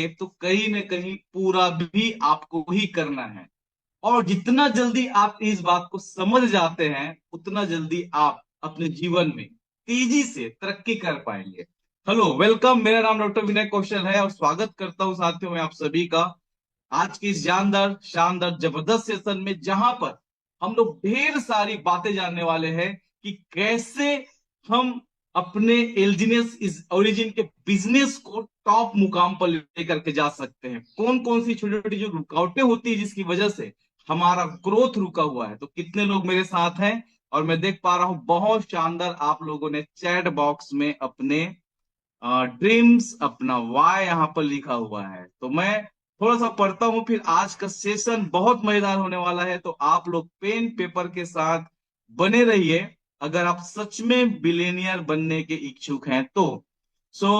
तो कहीं ना कहीं पूरा भी आपको ही करना है। और जितना जल्दी आप इस बात को समझ जाते हैं उतना जल्दी आप अपने जीवन में तेजी से तरक्की कर पाएंगे। Hello, welcome. मेरा नाम डॉक्टर विनय कौशल है और स्वागत करता हूं साथियों मैं आप सभी का आज की इस जानदार शानदार जबरदस्त सेशन में, जहां पर हम लोग ढेर सारी बातें जानने वाले हैं कि कैसे हम अपने एल्जीनियस इस ओरिजिन के बिजनेस को टॉप मुकाम पर लेकर के जा सकते हैं। कौन कौन सी छोटी छोटी जो रुकावटें होती है जिसकी वजह से हमारा ग्रोथ रुका हुआ है। तो कितने लोग मेरे साथ हैं? और मैं देख पा रहा हूं बहुत शानदार आप लोगों ने चैट बॉक्स में अपने ड्रीम्स, अपना वाई यहाँ पर लिखा हुआ है। तो मैं थोड़ा सा पढ़ता हूँ, फिर आज का सेशन बहुत मजेदार होने वाला है। तो आप लोग पेन पेपर के साथ बने रहिए अगर आप सच में बिलेनियर बनने के इच्छुक हैं तो। सो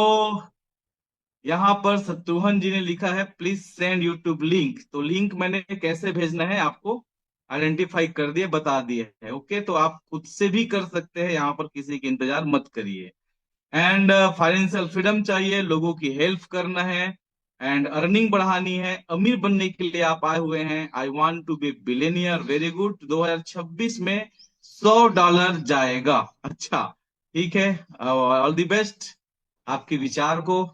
यहाँ पर शत्रुघ्न जी ने लिखा है प्लीज सेंड यूट्यूब लिंक। तो लिंक मैंने कैसे भेजना है आपको आइडेंटिफाई कर दिया, बता दिया है। ओके, तो आप खुद से भी कर सकते हैं, यहाँ पर किसी की इंतजार मत करिए। एंड फाइनेंशियल फ्रीडम चाहिए, लोगों की हेल्प करना है एंड अर्निंग बढ़ानी है, अमीर बनने के लिए आप आए हुए हैं। I want to be billionaire, very good. 2026 में $100 जाएगा। अच्छा, ठीक है, ऑल द बेस्ट आपके विचार को।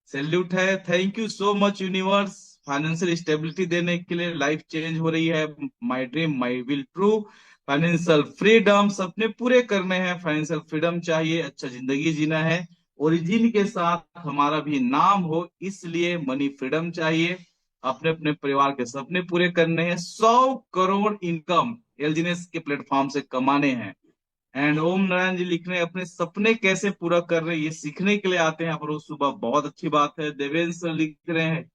सैल्यूट है, thank you so much universe financial stability देने के लिए। लाइफ चेंज हो रही है, my dream my will true. Financial freedom सपने पूरे करने हैं, फाइनेंशियल फ्रीडम चाहिए, अच्छा जिंदगी जीना है, ओरिजिन के साथ हमारा भी नाम हो, इसलिए मनी फ्रीडम चाहिए। अपने अपने परिवार के सपने पूरे करने हैं, 100 करोड़ इनकम एलजीनेस के प्लेटफॉर्म से कमाने हैं। एंड ओम नारायण जी लिख रहे हैं अपने सपने कैसे पूरा कर रहे हैं ये सीखने के लिए आते हैं आप रोज सुबह, बहुत अच्छी बात है। देवेंद्र सर लिख रहे हैं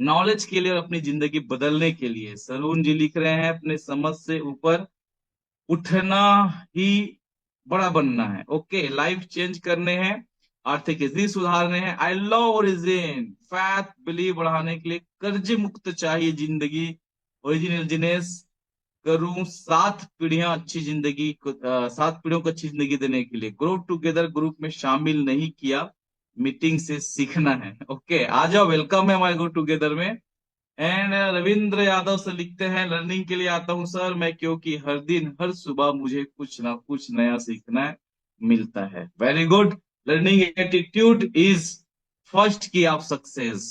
नॉलेज के लिए और अपनी जिंदगी बदलने के लिए। सलून जी लिख रहे हैं अपने समझ से ऊपर उठना ही बड़ा बनना है। ओके, लाइफ चेंज करने हैं, आर्थिक स्थिति सुधारने हैं। I love origin, faith believe बढ़ाने के लिए, कर्ज मुक्त चाहिए जिंदगी, ओरिजिनल जिनेस करूं 7 पीढ़ियां अच्छी जिंदगी को 7 पीढ़ियों को अच्छी जिंदगी देने के लिए। ग्रो टुगेदर ग्रुप में शामिल नहीं किया, मीटिंग से सीखना है। ओके, आ जाओ, वेलकम है हमारे ग्रो टुगेदर में। एंड रविंद्र यादव से लिखते हैं लर्निंग के लिए आता हूं सर मैं, क्योंकि हर दिन हर सुबह मुझे कुछ ना कुछ नया सीखना मिलता है। Very good, learning attitude is first key of success.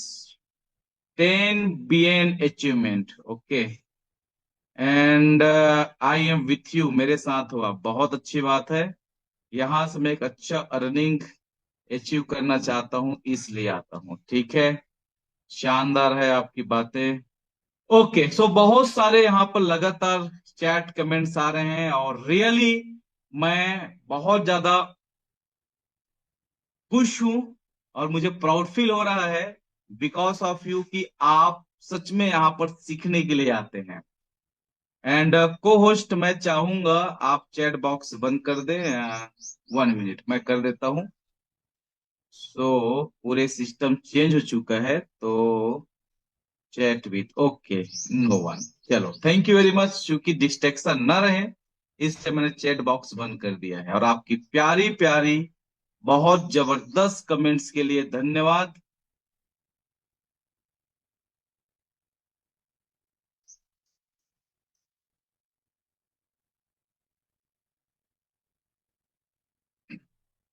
10 BN achievement. Okay, and I am with you, मेरे साथ हो आप, बहुत अच्छी बात है। यहां से मैं एक अच्छा अर्निंग अचीव करना चाहता हूं इसलिए आता हूं, ठीक है। शानदार है आपकी बातें। ओके, सो बहुत सारे यहाँ पर लगातार चैट कमेंट्स आ रहे हैं और रियली मैं बहुत ज्यादा खुश हूं और मुझे प्राउड फील हो रहा है बिकॉज ऑफ यू कि आप सच में यहाँ पर सीखने के लिए आते हैं। एंड को होस्ट मैं चाहूंगा आप चैट बॉक्स बंद कर दें। 1 मिनट मैं कर देता हूं। सो पूरे सिस्टम चेंज हो चुका है तो chat with okay, no one. चलो, थैंक यू वेरी मच, क्योंकि डिस्ट्रैक्शन ना रहे इसलिए मैंने चैट बॉक्स बंद कर दिया है। और आपकी प्यारी प्यारी बहुत जबरदस्त कमेंट्स के लिए धन्यवाद।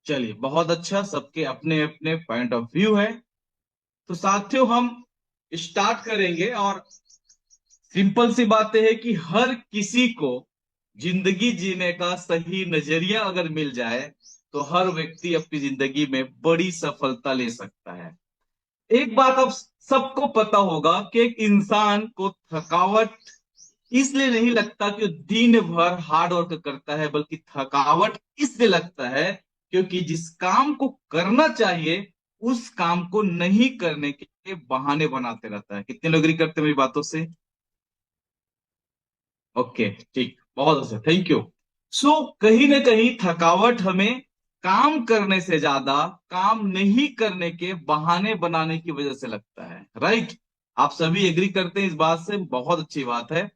चलिए, बहुत अच्छा, सबके अपने अपने पॉइंट ऑफ व्यू है। तो साथियों हम स्टार्ट करेंगे और सिंपल सी बात है कि हर किसी को जिंदगी जीने का सही नजरिया अगर मिल जाए तो हर व्यक्ति अपनी जिंदगी में बड़ी सफलता ले सकता है। एक बात अब सबको पता होगा कि एक इंसान को थकावट इसलिए नहीं लगता कि वो दिन भर हार्ड वर्क करता है, बल्कि थकावट इसलिए लगता है क्योंकि जिस काम को करना चाहिए उस काम को नहीं करने के बहाने बनाते रहता है। कितने लोग एग्री करते हैं मेरी बातों से? ओके, ठीक, बहुत अच्छा, थैंक यू। सो कहीं ना कहीं थकावट हमें काम करने से ज्यादा काम नहीं करने के बहाने बनाने की वजह से लगता है, राइट? आप सभी एग्री करते हैं इस बात से, बहुत अच्छी बात है,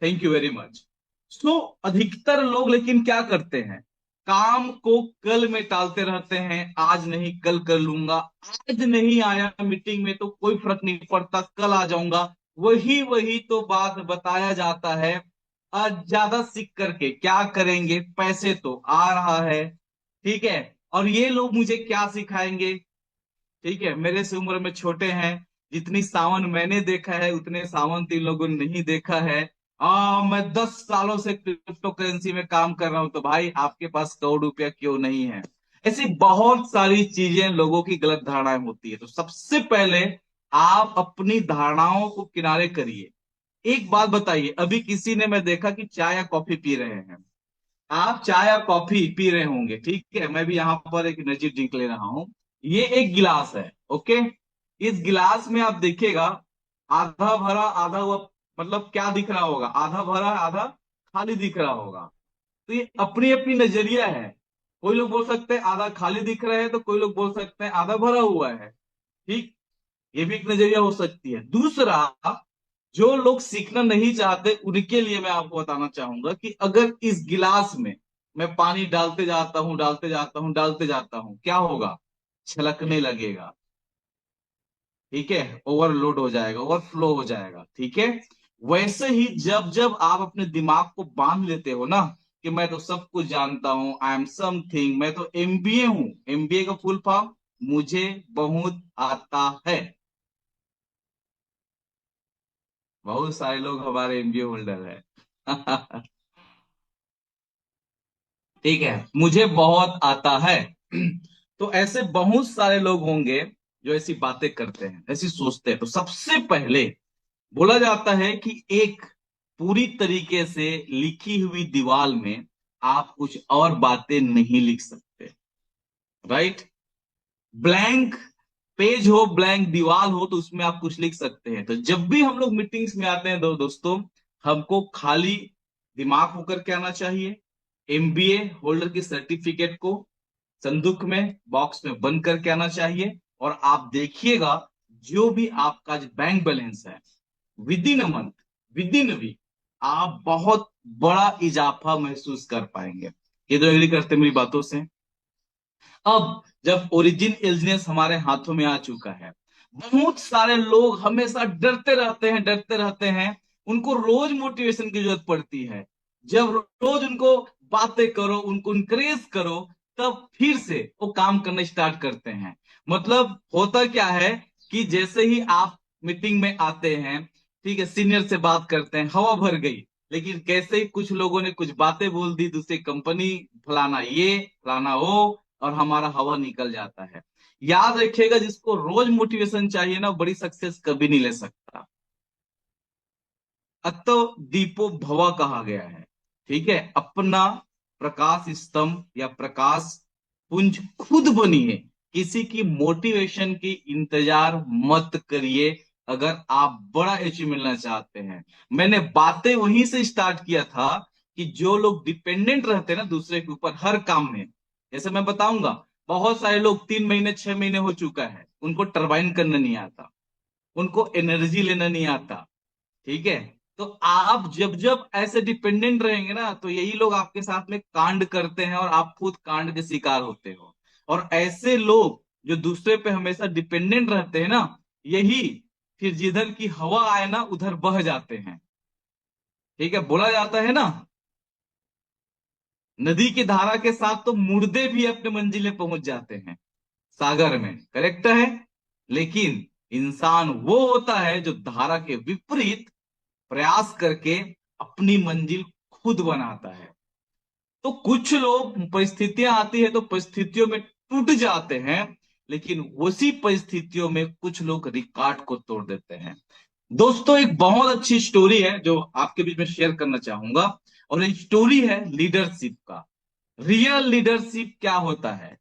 थैंक यू वेरी मच। सो अधिकतर लोग लेकिन क्या करते हैं, काम को कल में टालते रहते हैं, आज नहीं कल कर लूंगा, आज नहीं आया मीटिंग में तो कोई फर्क नहीं पड़ता, कल आ जाऊंगा। वही वही तो बात बताया जाता है। आज ज्यादा सीख करके क्या करेंगे, पैसे तो आ रहा है, ठीक है, और ये लोग मुझे क्या सिखाएंगे। ठीक है, मेरे से उम्र में छोटे हैं, जितनी सावन मैंने देखा है उतने सावन तीन लोगों ने नहीं देखा है। मैं 10 सालों से क्रिप्टो करेंसी में काम कर रहा हूं, तो भाई आपके पास करोड़ रुपया क्यों नहीं है। ऐसी बहुत सारी चीजें, लोगों की गलत धारणाएं होती है। तो सबसे पहले आप अपनी धारणाओं को किनारे करिए। एक बात बताइए, अभी किसी ने, मैं देखा कि चाय या कॉफी पी रहे हैं, आप चाय या कॉफी पी रहे होंगे, ठीक है, मैं भी यहाँ पर एक एनर्जी ड्रिंक ले रहा हूं। ये एक गिलास है, ओके। इस गिलास में आप देखिएगा, आधा भरा आधा हुआ, मतलब क्या दिख रहा होगा, आधा भरा आधा खाली दिख रहा होगा। तो ये अपनी अपनी नजरिया है। कोई लोग बोल सकते हैं आधा खाली दिख रहा है, तो कोई लोग बोल सकते हैं आधा भरा हुआ है। ठीक, ये भी एक नजरिया हो सकती है। दूसरा, जो लोग सीखना नहीं चाहते उनके लिए मैं आपको बताना चाहूंगा कि अगर इस गिलास में मैं पानी डालते जाता हूं, डालते जाता हूं, डालते जाता हूं, क्या होगा, छलकने लगेगा। ठीक है, ओवरलोड हो जाएगा, ओवरफ्लो हो जाएगा, ठीक है। वैसे ही जब जब आप अपने दिमाग को बांध लेते हो ना कि मैं तो सब कुछ जानता हूं, आई एम समथिंग, मैं तो एमबीए हूं। एमबीए का फुल फॉर्म, मुझे बहुत आता है। बहुत सारे लोग हमारे एमबीए होल्डर है। ठीक है, मुझे बहुत आता है। तो ऐसे बहुत सारे लोग होंगे जो ऐसी बातें करते हैं, ऐसी सोचते हैं। तो सबसे पहले बोला जाता है कि एक पूरी तरीके से लिखी हुई दीवार में आप कुछ और बातें नहीं लिख सकते, राइट। ब्लैंक पेज हो, ब्लैंक दीवार हो, तो उसमें आप कुछ लिख सकते हैं। तो जब भी हम लोग मीटिंग्स में आते हैं दोस्तों, हमको खाली दिमाग होकर के आना चाहिए। एमबीए होल्डर की सर्टिफिकेट को संदूक में, बॉक्स में बंद करके आना चाहिए। और आप देखिएगा, जो भी आपका बैंक बैलेंस है, within a month, within a week, आप बहुत बड़ा इजाफा महसूस कर पाएंगे। ये तो एग्री करते हैं मेरी बातों से। अब जब ओरिजिन इल्जिनेस हमारे हाथों में आ चुका है, बहुत सारे लोग हमेशा डरते रहते हैं, डरते रहते हैं। उनको रोज मोटिवेशन की जरूरत पड़ती है। जब रोज उनको बातें करो, उनको इंकरेज करो, तब फिर से वो काम करना स्टार्ट करते हैं। मतलब होता क्या है कि जैसे ही आप मीटिंग में आते हैं, ठीक है, सीनियर से बात करते हैं, हवा भर गई। लेकिन कैसे ही कुछ लोगों ने कुछ बातें बोल दी, दूसरी कंपनी, फलाना ये, फलाना वो, और हमारा हवा निकल जाता है। याद रखिएगा, जिसको रोज मोटिवेशन चाहिए ना, बड़ी सक्सेस कभी नहीं ले सकता। अतो दीपो भवा कहा गया है, ठीक है। अपना प्रकाश स्तंभ या प्रकाश पुंज खुद बनिए। किसी की मोटिवेशन की इंतजार मत करिए। अगर आप बड़ा अचीव मिलना चाहते हैं, मैंने बातें वहीं से स्टार्ट किया था कि जो लोग डिपेंडेंट रहते हैं ना दूसरे के ऊपर हर काम में, जैसे मैं बताऊंगा, बहुत सारे लोग 3 महीने 6 महीने हो चुका है, उनको टरबाइन करना नहीं आता, उनको एनर्जी लेना नहीं आता, ठीक है। तो आप जब जब ऐसे डिपेंडेंट रहेंगे ना, तो यही लोग आपके साथ में कांड करते हैं और आप खुद कांड के शिकार होते हो। और ऐसे लोग जो दूसरे पे हमेशा डिपेंडेंट रहते हैं ना, यही फिर जिधर की हवा आए ना उधर बह जाते हैं। ठीक है, बोला जाता है ना, नदी की धारा के साथ तो मुर्दे भी अपने मंजिले पहुंच जाते हैं, सागर में, करेक्ट है। लेकिन इंसान वो होता है जो धारा के विपरीत प्रयास करके अपनी मंजिल खुद बनाता है। तो कुछ लोग, परिस्थितियां आती है तो परिस्थितियों में टूट जाते हैं, लेकिन उसी परिस्थितियों में कुछ लोग रिकॉर्ड को तोड़ देते हैं। दोस्तों, एक बहुत अच्छी स्टोरी है जो आपके बीच में शेयर करना चाहूंगा। और ये स्टोरी है लीडरशिप का। रियल लीडरशिप क्या होता है,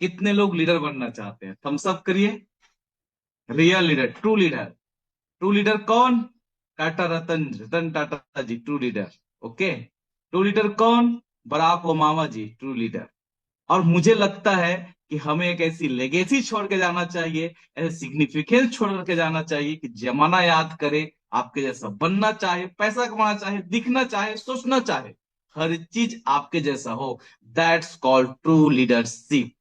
कितने लोग लीडर बनना चाहते हैं, थम्स अप करिए। Real leader, true leader. True leader कौन, Tata, Ratan Ratan Tata ji, true leader. Okay, true leader कौन, Barack Obama ji, true leader. और मुझे लगता है कि हमें एक ऐसी लेगेसी छोड़ के जाना चाहिए, ऐसे सिग्निफिकेंस छोड़ के जाना चाहिए कि जमाना याद करे, आपके जैसा बनना चाहे, पैसा कमाना चाहे, दिखना चाहे, सोचना चाहे, हर चीज आपके जैसा हो। That's called true leadership.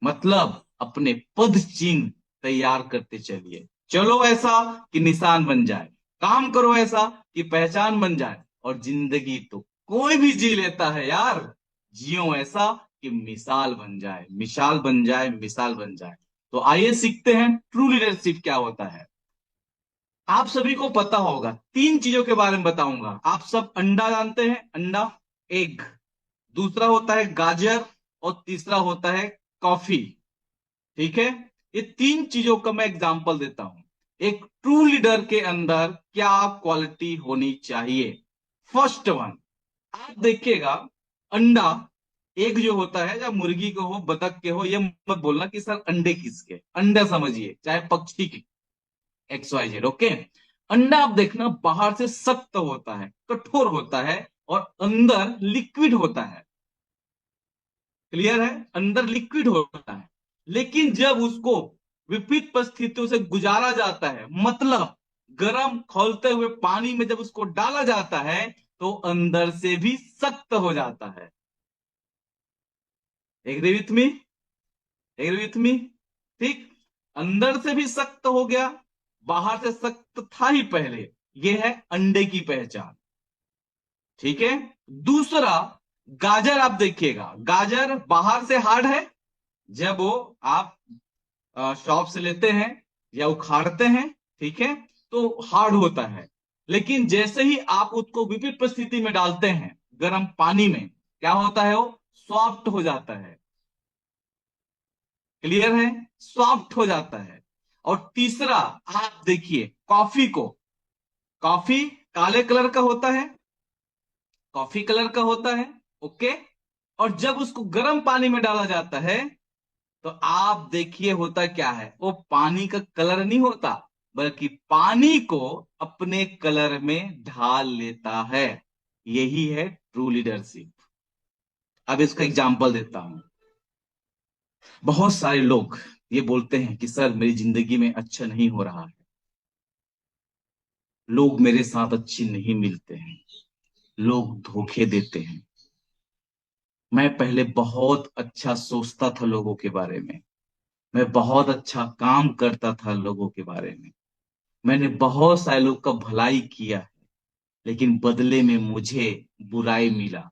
मतलब अपने पद चिन्ह तैयार करते चलिए। चलो ऐसा कि निशान बन जाए, काम करो ऐसा कि पहचान बन जाए, और जिंदगी तो कोई भी जी लेता है यार, जियो ऐसा कि मिसाल बन जाए, मिसाल बन जाए, मिसाल बन जाए। तो आइए सीखते हैं ट्रू लीडरशिप क्या होता है। आप सभी को पता होगा, तीन चीजों के बारे में बताऊंगा। आप सब अंडा जानते हैं, अंडा, एग। दूसरा होता है गाजर, और तीसरा होता है कॉफी। ठीक है। ये तीन चीजों का मैं एग्जांपल देता हूं। एक ट्रू लीडर के अंदर क्या क्वालिटी होनी चाहिए। फर्स्ट वन, आप देखिएगा, अंडा, एक जो होता है, या मुर्गी को हो, बतख के हो, ये मत बोलना कि सर अंडे किसके, अंडा समझिए, चाहे पक्षी की, XYZ। ओके। अंडा आप देखना बाहर से सख्त होता है, कठोर होता है, और अंदर लिक्विड होता है। क्लियर है? अंदर लिक्विड होता है। लेकिन जब उसको विपरीत परिस्थितियों से गुजारा जाता है, मतलब गर्म खौलते हुए पानी में जब उसको डाला जाता है, तो अंदर से भी सख्त हो जाता है। Agree with me? Agree with me? ठीक। अंदर से भी सख्त हो गया, बाहर से सख्त था ही पहले। यह है अंडे की पहचान। ठीक है। दूसरा, गाजर आप देखिएगा, गाजर बाहर से हार्ड है, जब वो आप शॉप से लेते हैं या उखाड़ते हैं, ठीक है, तो हार्ड होता है। लेकिन जैसे ही आप उसको विपरीत परिस्थिति में डालते हैं, गर्म पानी में, क्या होता है, वो सॉफ्ट हो जाता है। क्लियर है? सॉफ्ट हो जाता है। और तीसरा, आप देखिए कॉफी को, कॉफी काले कलर का होता है, कॉफी कलर का होता है। ओके। और जब उसको गर्म पानी में डाला जाता है, तो आप देखिए होता क्या है, वो पानी का कलर नहीं होता, बल्कि पानी को अपने कलर में ढाल लेता है। यही है ट्रू लीडरशिप। अब इसका एग्जांपल देता हूं। बहुत सारे लोग ये बोलते हैं कि सर मेरी जिंदगी में अच्छा नहीं हो रहा है, लोग मेरे साथ अच्छे नहीं मिलते हैं, लोग धोखे देते हैं। मैं पहले बहुत अच्छा सोचता था लोगों के बारे में, मैं बहुत अच्छा काम करता था लोगों के बारे में, मैंने बहुत सारे लोग का भलाई किया है, लेकिन बदले में मुझे बुराई मिला,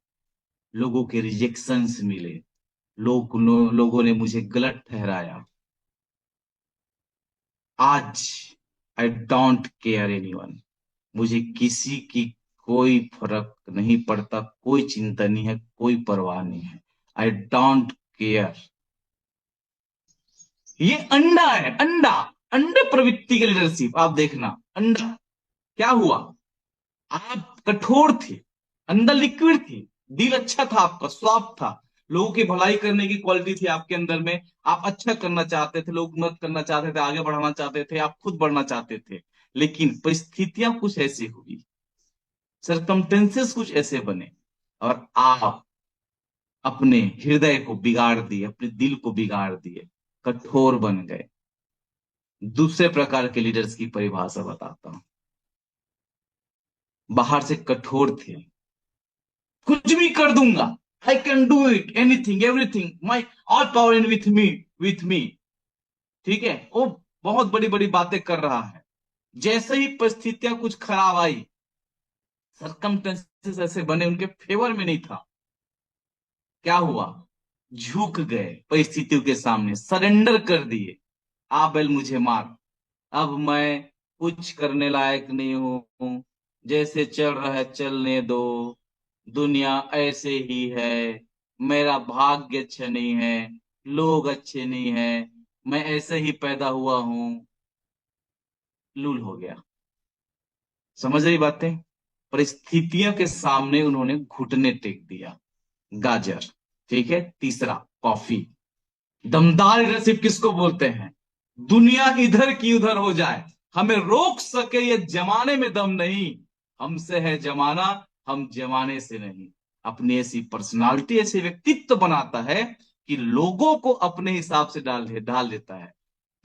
लोगों के रिजेक्शंस मिले, लोगों ने मुझे गलत ठहराया। आज आई डोंट केयर एनीवन। मुझे किसी की कोई फर्क नहीं पड़ता, कोई चिंता नहीं है, कोई परवाह नहीं है। I don't care. ये अंडा है, अंडा। अंडे प्रवृत्ति की लीडरशिप आप देखना। अंडा क्या हुआ, आप कठोर थे, अंदर लिक्विड थी, दिल अच्छा था, आपका सॉफ्ट था, लोगों की भलाई करने की क्वालिटी थी आपके अंदर में। आप अच्छा करना चाहते थे, लोग मदद करना चाहते थे, आगे बढ़ाना चाहते थे, आप खुद बढ़ना चाहते थे। लेकिन परिस्थितियां कुछ ऐसी हुई, सरकमटेंसेस कुछ ऐसे बने, और आप अपने हृदय को बिगाड़ दिए, अपने दिल को बिगाड़ दिए, कठोर बन गए। दूसरे प्रकार के लीडर्स की परिभाषा बताता हूं। बाहर से कठोर थे, कुछ भी कर दूंगा, I can do it, anything everything, my all power in with me. ठीक है, वो बहुत बड़ी बड़ी बातें कर रहा है। जैसे ही परिस्थितियां कुछ खराब आई, सरकमस्टेंसेस ऐसे बने उनके फेवर में नहीं था, क्या हुआ, झुक गए परिस्थितियों के सामने, सरेंडर कर दिए। आ बैल मुझे मार, अब मैं कुछ करने लायक नहीं हूं, जैसे चल रहा है चलने दो, दुनिया ऐसे ही है, मेरा भाग्य अच्छा नहीं है, लोग अच्छे नहीं है, मैं ऐसे ही पैदा हुआ हूं। लूल हो गया। समझ रही बातें? परिस्थितियों के सामने उन्होंने घुटने टेक दिया। गाजर। ठीक है। तीसरा, कॉफी। दमदार लीडरशिप किसको बोलते हैं? दुनिया इधर की उधर हो जाए, हमें रोक सके ये जमाने में दम नहीं, हमसे है जमाना, हम जमाने से नहीं। अपनी ऐसी पर्सनालिटी, ऐसे व्यक्तित्व बनाता है कि लोगों को अपने हिसाब से ढाल देता है,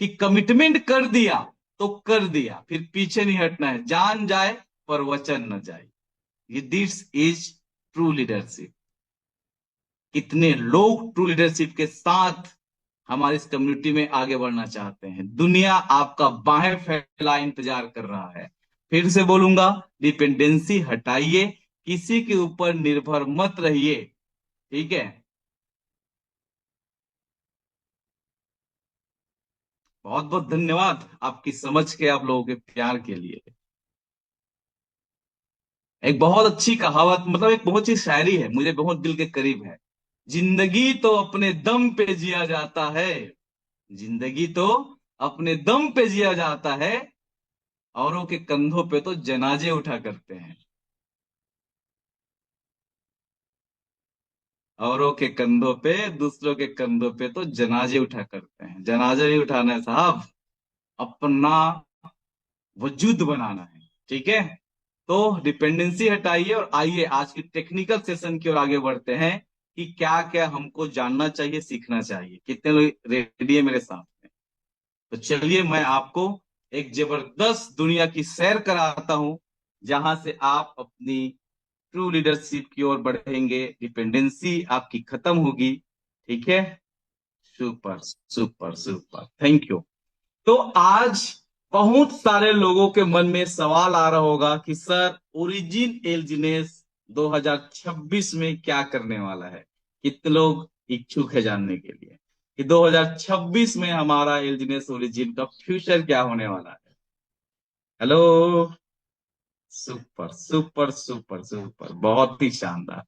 कि कमिटमेंट कर दिया तो कर दिया, फिर पीछे नहीं हटना है, जान जाए पर वचन न जाए। ये दिस इज ट्रू लीडरशिप। कितने लोग ट्रू लीडरशिप के साथ हमारी इस कम्युनिटी में आगे बढ़ना चाहते हैं। दुनिया आपका बाहें फैला इंतजार कर रहा है। फिर से बोलूंगा, डिपेंडेंसी हटाइए, किसी के ऊपर निर्भर मत रहिए। ठीक है। बहुत बहुत धन्यवाद आपकी समझ के, आप लोगों के प्यार के लिए। एक बहुत अच्छी कहावत, मतलब एक बहुत सी शायरी है, मुझे बहुत दिल के करीब है। जिंदगी तो अपने दम पे जिया जाता है, जिंदगी तो अपने दम पे जिया जाता है, औरों के कंधों पे तो जनाजे उठा करते हैं। औरों के कंधों पे, दूसरों के कंधों पे तो जनाजे उठा करते हैं। जनाजे नहीं उठाना है साहब, अपना वजूद बनाना है। ठीक है। तो डिपेंडेंसी हटाइए और आइए आज की टेक्निकल सेशन की ओर आगे बढ़ते हैं कि क्या क्या हमको जानना चाहिए, सीखना चाहिए। कितने लोग रेडी है मेरे साथ में? तो चलिए मैं आपको एक जबरदस्त दुनिया की सैर कराता हूं, जहां से आप अपनी ट्रू लीडरशिप की ओर बढ़ेंगे, डिपेंडेंसी आपकी खत्म होगी। ठीक है। Super super super, thank you. तो आज बहुत सारे लोगों के मन में सवाल आ रहा होगा कि सर, ओरिजिन एलजीनेस 2026 में क्या करने वाला है। कितने लोग इच्छुक है जानने के लिए कि 2026 में हमारा एलजीनेस ओरिजिन का फ्यूचर क्या होने वाला है। Hello. Super super super super, बहुत ही शानदार।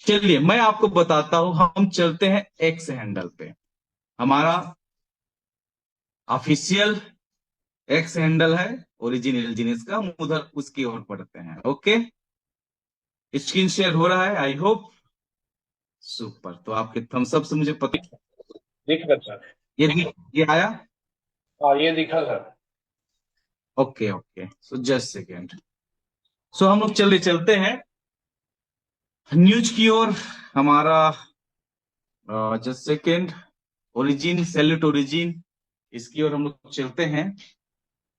चलिए मैं आपको बताता हूं, हम चलते हैं एक्स हैंडल पे। हमारा ऑफिशियल एक्स हैंडल है ओरिजिन एलजीनेस का, हम उधर उसकी ओर पढ़ते हैं। ओके। स्क्रीन शेयर हो रहा है आई होप। सुपर। तो आपके थम्स अप से मुझे पता, दिख रहा सर। ये आया। हाँ, ये दिखा sir. Okay okay, so just second. So हम लोग चलते हैं न्यूज की ओर। हमारा just second, origin salute origin, इसकी ओर हम लोग चलते हैं।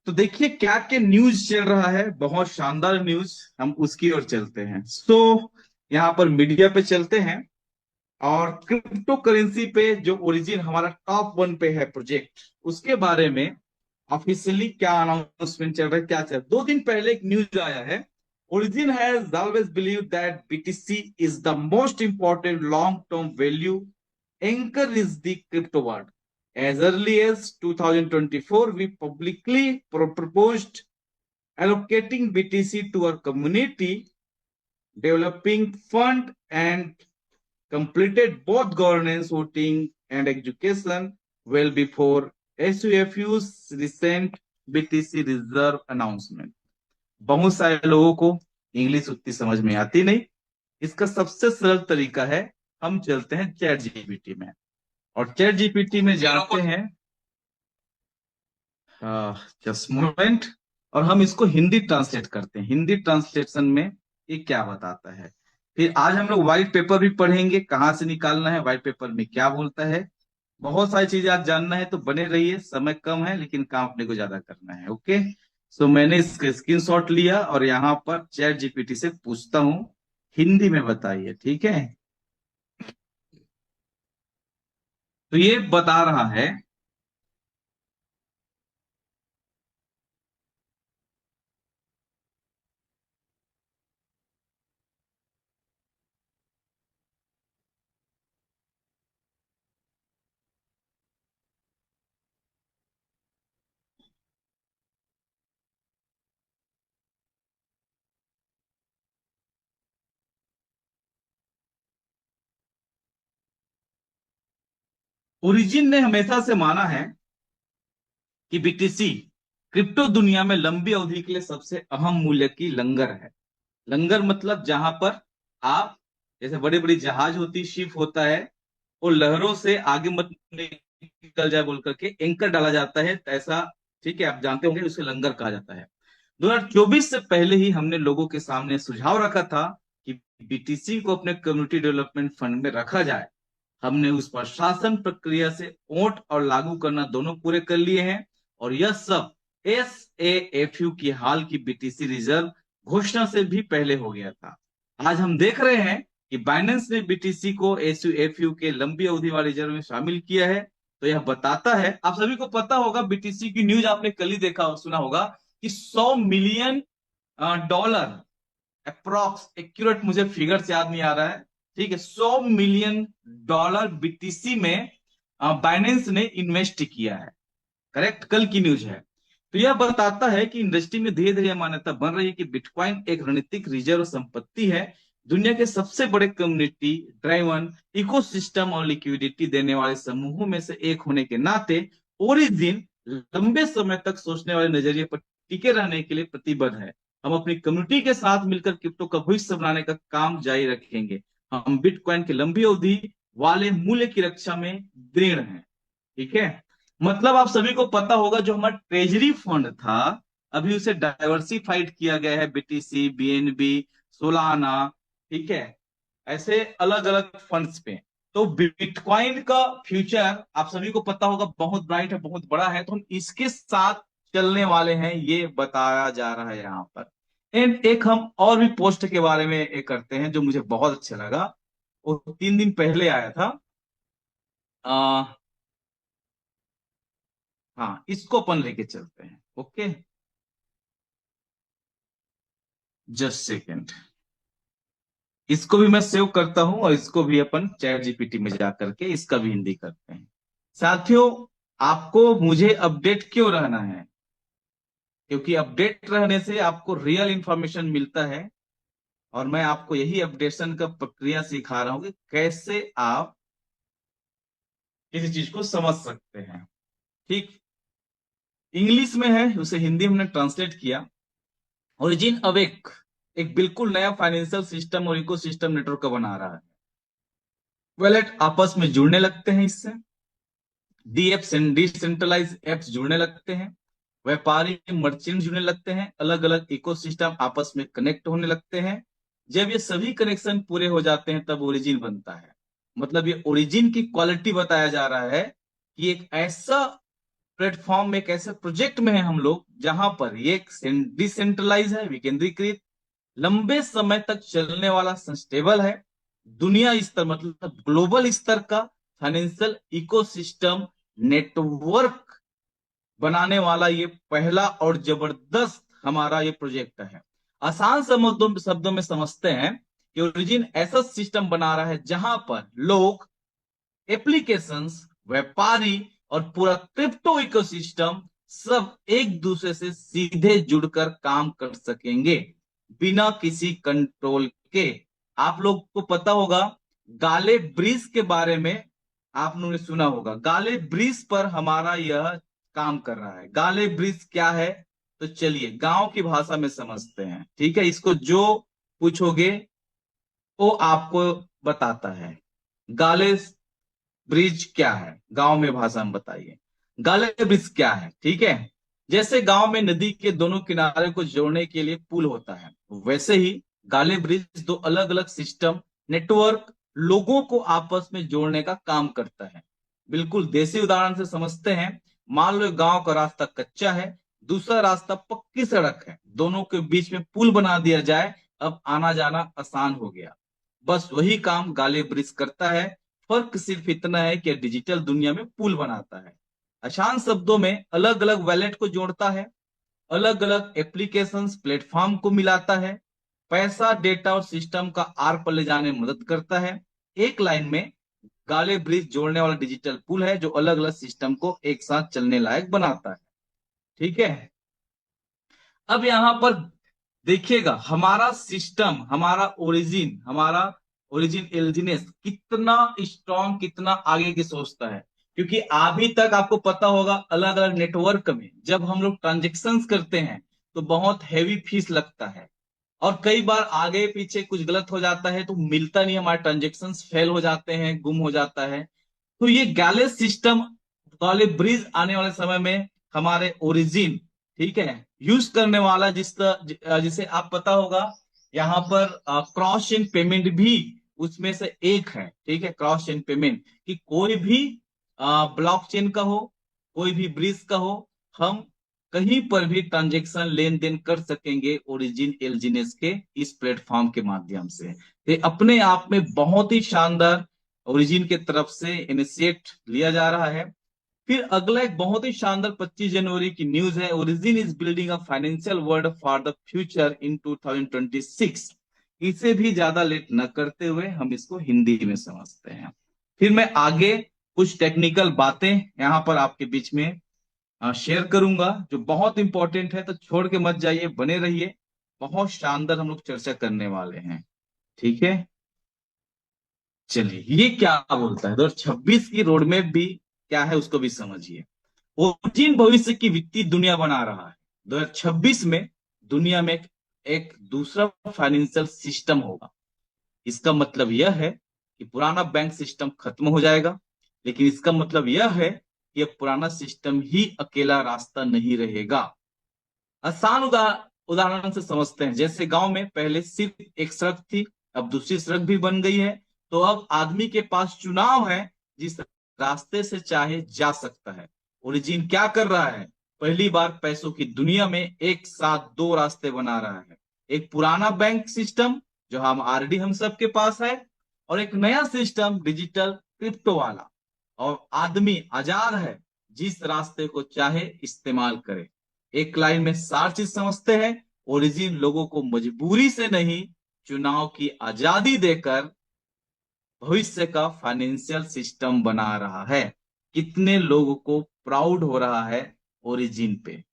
तो देखिए क्या क्या न्यूज चल रहा है, बहुत शानदार न्यूज, हम उसकी ओर चलते हैं। सो यहाँ पर मीडिया पे चलते हैं और क्रिप्टो करेंसी पे जो ओरिजिन हमारा टॉप वन पे है प्रोजेक्ट, उसके बारे में ऑफिशियली क्या अनाउंसमेंट चल रहा है, क्या चल रहा है। 2 दिन पहले एक न्यूज आया है, origin has always believe that BTC is the most important long term value anchor is the crypto world. As early as 2024, we publicly proposed allocating BTC to our community developing fund and completed both governance, voting, and education well before SUFU's recent BTC reserve announcement. बहुत सारे लोगों को English उतनी समझ में आती नहीं। इसका सबसे सरल तरीका है, हम चलते हैं चैट जीपीटी में और चैट जीपीटी में जाते हैं, जस्ट मोमेंट, और हम इसको हिंदी ट्रांसलेट करते हैं। हिंदी ट्रांसलेशन में ये क्या बताता है। फिर आज हम लोग व्हाइट पेपर भी पढ़ेंगे, कहाँ से निकालना है, व्हाइट पेपर में क्या बोलता है। बहुत सारी चीजें आज जानना है, तो बने रहिए। समय कम है लेकिन काम अपने को ज्यादा करना है। ओके। सो मैंने इसका स्क्रीनशॉट लिया और यहाँ पर चैट जीपीटी से पूछता हूँ, हिंदी में बताइए। ठीक है। तो ये बता रहा है, ओरिजिन ने हमेशा से माना है कि बीटीसी क्रिप्टो दुनिया में लंबी अवधि के लिए सबसे अहम मूल्य की लंगर है। लंगर मतलब जहां पर आप, जैसे बड़ी बड़ी जहाज होती, शिप होता है, वो लहरों से आगे मत निकल जाए बोल करके एंकर डाला जाता है, ऐसा। ठीक है, आप जानते होंगे उसे लंगर कहा जाता है। 2024 से पहले ही हमने लोगों के सामने सुझाव रखा था कि बीटीसी को अपने कम्युनिटी डेवलपमेंट फंड में रखा जाए। हमने उस पर शासन प्रक्रिया से ओट और लागू करना दोनों पूरे कर लिए हैं, और यह सब SAFU की हाल की बीटीसी रिजर्व घोषणा से भी पहले हो गया था। आज हम देख रहे हैं कि बाइनेंस ने बीटीसी को एसयूएफयू के लंबी अवधि वाले रिजर्व में शामिल किया है। तो यह बताता है, आप सभी को पता होगा, बीटीसी की न्यूज आपने कल ही देखा सुना होगा कि 100 मिलियन डॉलर अप्रॉक्स, एक्यूरेट मुझे फिगर्स याद नहीं आ रहा है, ठीक है, 100 मिलियन डॉलर बीटीसी में बाइनेंस ने इन्वेस्ट किया है। करेक्ट, कल की न्यूज है। तो यह बताता है कि इंडस्ट्री में धीरे धीरे यह मान्यता बन रही है कि बिटकॉइन एक रणनीतिक रिजर्व संपत्ति है। दुनिया के सबसे बड़े कम्युनिटी ड्राइवन इकोसिस्टम और लिक्विडिटी देने वाले समूहों में से एक होने के नाते ओरिजिन लंबे समय तक सोचने वाले नजरिए पर टिके रहने के लिए प्रतिबद्ध है। हम अपनी कम्युनिटी के साथ मिलकर क्रिप्टो का भविष्य बनाने का काम जारी रखेंगे। हम बिटकॉइन की लंबी अवधि वाले मूल्य की रक्षा में दृढ़ हैं। ठीक है, मतलब आप सभी को पता होगा जो हमारा ट्रेजरी फंड था, अभी उसे डाइवर्सिफाइड किया गया है, बीटीसी, बीएनबी, सोलाना, ठीक है, ऐसे अलग अलग फंड्स पे। तो बिटकॉइन का फ्यूचर आप सभी को पता होगा बहुत ब्राइट है, बहुत बड़ा है, तो हम इसके साथ चलने वाले हैं, ये बताया जा रहा है यहाँ पर। एंड एक हम और भी पोस्ट के बारे में एक करते हैं जो मुझे बहुत अच्छा लगा, वो 3 दिन पहले आया था। हाँ, इसको अपन लेके चलते हैं। ओके, जस्ट सेकेंड, इसको भी मैं सेव करता हूं और इसको भी अपन चैट जीपीटी में जा करके इसका भी हिंदी करते हैं। साथियों, आपको मुझे अपडेट क्यों रहना है? क्योंकि अपडेट रहने से आपको रियल इंफॉर्मेशन मिलता है, और मैं आपको यही अपडेशन का प्रक्रिया सिखा रहा हूं कि कैसे आप किसी चीज को समझ सकते हैं। ठीक, इंग्लिश में है, उसे हिंदी में हमने ट्रांसलेट किया। ओरिजिन अब एक बिल्कुल नया फाइनेंशियल सिस्टम और इकोसिस्टम नेटवर्क का बना रहा है। वॉलेट आपस में जुड़ने लगते हैं, इससे डीएप्स एंड डिसेंट्रलाइज एप्स जुड़ने लगते हैं, व्यापारी मर्चेंट जुड़ने लगते हैं, अलग अलग इकोसिस्टम आपस में कनेक्ट होने लगते हैं। जब ये सभी कनेक्शन पूरे हो जाते हैं तब ओरिजिन बनता है। मतलब ये ओरिजिन की क्वालिटी बताया जा रहा है कि एक ऐसा प्लेटफॉर्म में, एक ऐसे प्रोजेक्ट में है हम लोग जहां पर ये डिसेंट्रलाइज है, विकेंद्रीकृत, लंबे समय तक चलने वाला, सस्टेबल है, दुनिया स्तर मतलब ग्लोबल स्तर का फाइनेंशियल इकोसिस्टम नेटवर्क बनाने वाला ये पहला और जबरदस्त हमारा ये प्रोजेक्ट है। आसान शब्दों में समझते हैं कि ओरिजिन ऐसा सिस्टम बना रहा है जहां पर लोग, एप्लीकेशंस, व्यापारी और पूरा क्रिप्टो इकोसिस्टम सब एक दूसरे से सीधे जुड़कर काम कर सकेंगे बिना किसी कंट्रोल के। आप लोग को पता होगा गाले ब्रिज के बारे में, आप लोगों ने सुना होगा, गाले ब्रिज पर हमारा यह काम कर रहा है। गाले ब्रिज क्या है? तो चलिए गांव की भाषा में समझते हैं, ठीक है, इसको जो पूछोगे वो आपको बताता है। गाले ब्रिज क्या है, गांव में भाषा में बताइए। गाले ब्रिज क्या है? ठीक है, जैसे गांव में नदी के दोनों किनारे को जोड़ने के लिए पुल होता है, वैसे ही गाले ब्रिज दो अलग अलग सिस्टम, नेटवर्क, लोगों को आपस में जोड़ने का काम करता है। बिल्कुल देसी उदाहरण से समझते हैं। मान लो गांव का रास्ता कच्चा है, दूसरा रास्ता पक्की सड़क है, दोनों के बीच में पुल बना दिया जाए, अब आना जाना आसान हो गया। बस वही काम गाले ब्रिज करता है। फर्क सिर्फ इतना है कि डिजिटल दुनिया में पुल बनाता है। आसान शब्दों में अलग अलग वैलेट को जोड़ता है, अलग अलग एप्लीकेशंस प्लेटफॉर्म को मिलाता है, पैसा, डेटा और सिस्टम का आर पर ले जाने में मदद करता है। एक लाइन में गाले ब्रिज जोड़ने वाला डिजिटल पुल है जो अलग अलग सिस्टम को एक साथ चलने लायक बनाता है। ठीक है, अब यहां पर देखिएगा हमारा सिस्टम, हमारा ओरिजिन एल्जीनेस कितना स्ट्रांग, कितना आगे की सोचता है। क्योंकि अभी तक आपको पता होगा अलग अलग नेटवर्क में जब हम लोग ट्रांजेक्शन्स करते हैं तो बहुत हैवी फीस लगता है, और कई बार आगे पीछे कुछ गलत हो जाता है तो मिलता नहीं, हमारे ट्रांजेक्शन्स फेल हो जाते हैं, गुम हो जाता है। तो ये गैलेस सिस्टम वाले ब्रिज आने वाले समय में हमारे ओरिजिन, ठीक है, यूज करने वाला, जिसे आप पता होगा यहाँ पर क्रॉस चेन पेमेंट भी उसमें से एक है। ठीक है, क्रॉस चेन पेमेंट कि कोई भी ब्लॉकचेन का हो, कोई भी ब्रिज का हो, हम कहीं पर भी ट्रांजेक्शन लेन देन कर सकेंगे ओरिजिन एलजीनेस के इस प्लेटफॉर्म के माध्यम से। ये अपने आप में बहुत ही शानदार ओरिजिन के तरफ से इनिशिएट लिया जा रहा है। फिर अगला एक बहुत ही शानदार 25 जनवरी की न्यूज है, origin is building a financial world for the future in 2026। इसे भी ज्यादा लेट न करते हुए हम इसको हिंदी में समझते हैं। फिर मैं आगे कुछ टेक्निकल बातें यहां पर आपके बीच में शेयर करूंगा जो बहुत इंपॉर्टेंट है, तो छोड़ के मत जाइए, बने रहिए। बहुत शानदार हम लोग चर्चा करने वाले हैं। ठीक है, चलिए ये क्या बोलता है 2026 की रोडमैप भी क्या है उसको भी समझिए। ओरिजिन भविष्य की वित्तीय दुनिया बना रहा है। 2026 में दुनिया में एक दूसरा फाइनेंशियल सिस्टम होगा। इसका मतलब यह है कि पुराना बैंक सिस्टम खत्म हो जाएगा, लेकिन इसका मतलब यह है कि अब पुराना सिस्टम ही अकेला रास्ता नहीं रहेगा। आसान उदाहरण से समझते हैं। जैसे गांव में पहले सिर्फ एक सड़क थी, अब दूसरी सड़क भी बन गई है। तो अब आदमी के पास चुनाव है, जिस रास्ते से चाहे जा सकता है। ओरिजिन क्या कर रहा है? पहली बार पैसों की दुनिया में एक साथ दो रास्ते बना रहा है। एक पुराना बैंक सिस्टम जो हम आरडी हम सबके पास है, और एक नया सिस्टम डिजिटल क्रिप्टो वाला। और आदमी आजाद है, जिस रास्ते को चाहे इस्तेमाल करे। एक लाइन में सार चीज समझते हैं। ओरिजिन लोगों को मजबूरी से नहीं, चुनाव की आजादी देकर भविष्य का फाइनेंशियल सिस्टम बना रहा है। कितने लोगों को प्राउड हो रहा है ओरिजिन पे?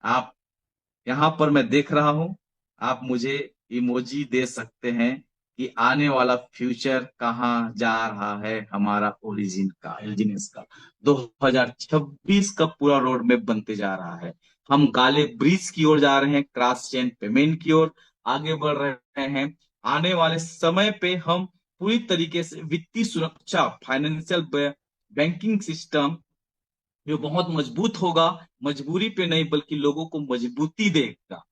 आप यहां पर मैं देख रहा हूं, आप मुझे इमोजी दे सकते हैं कि आने वाला फ्यूचर कहाँ जा रहा है हमारा ओरिजिन का, ओरिजिनस का। 2026 का पूरा रोड मैप बनते जा रहा है। हम काले ब्रिज की ओर जा रहे हैं, क्रॉस चेन पेमेंट की ओर आगे बढ़ रहे हैं। आने वाले समय पे हम पूरी तरीके से वित्तीय सुरक्षा, फाइनेंशियल बैंकिंग सिस्टम जो बहुत मजबूत होगा, मजबूरी पे नहीं बल्कि लोगों को मजबूती देगा।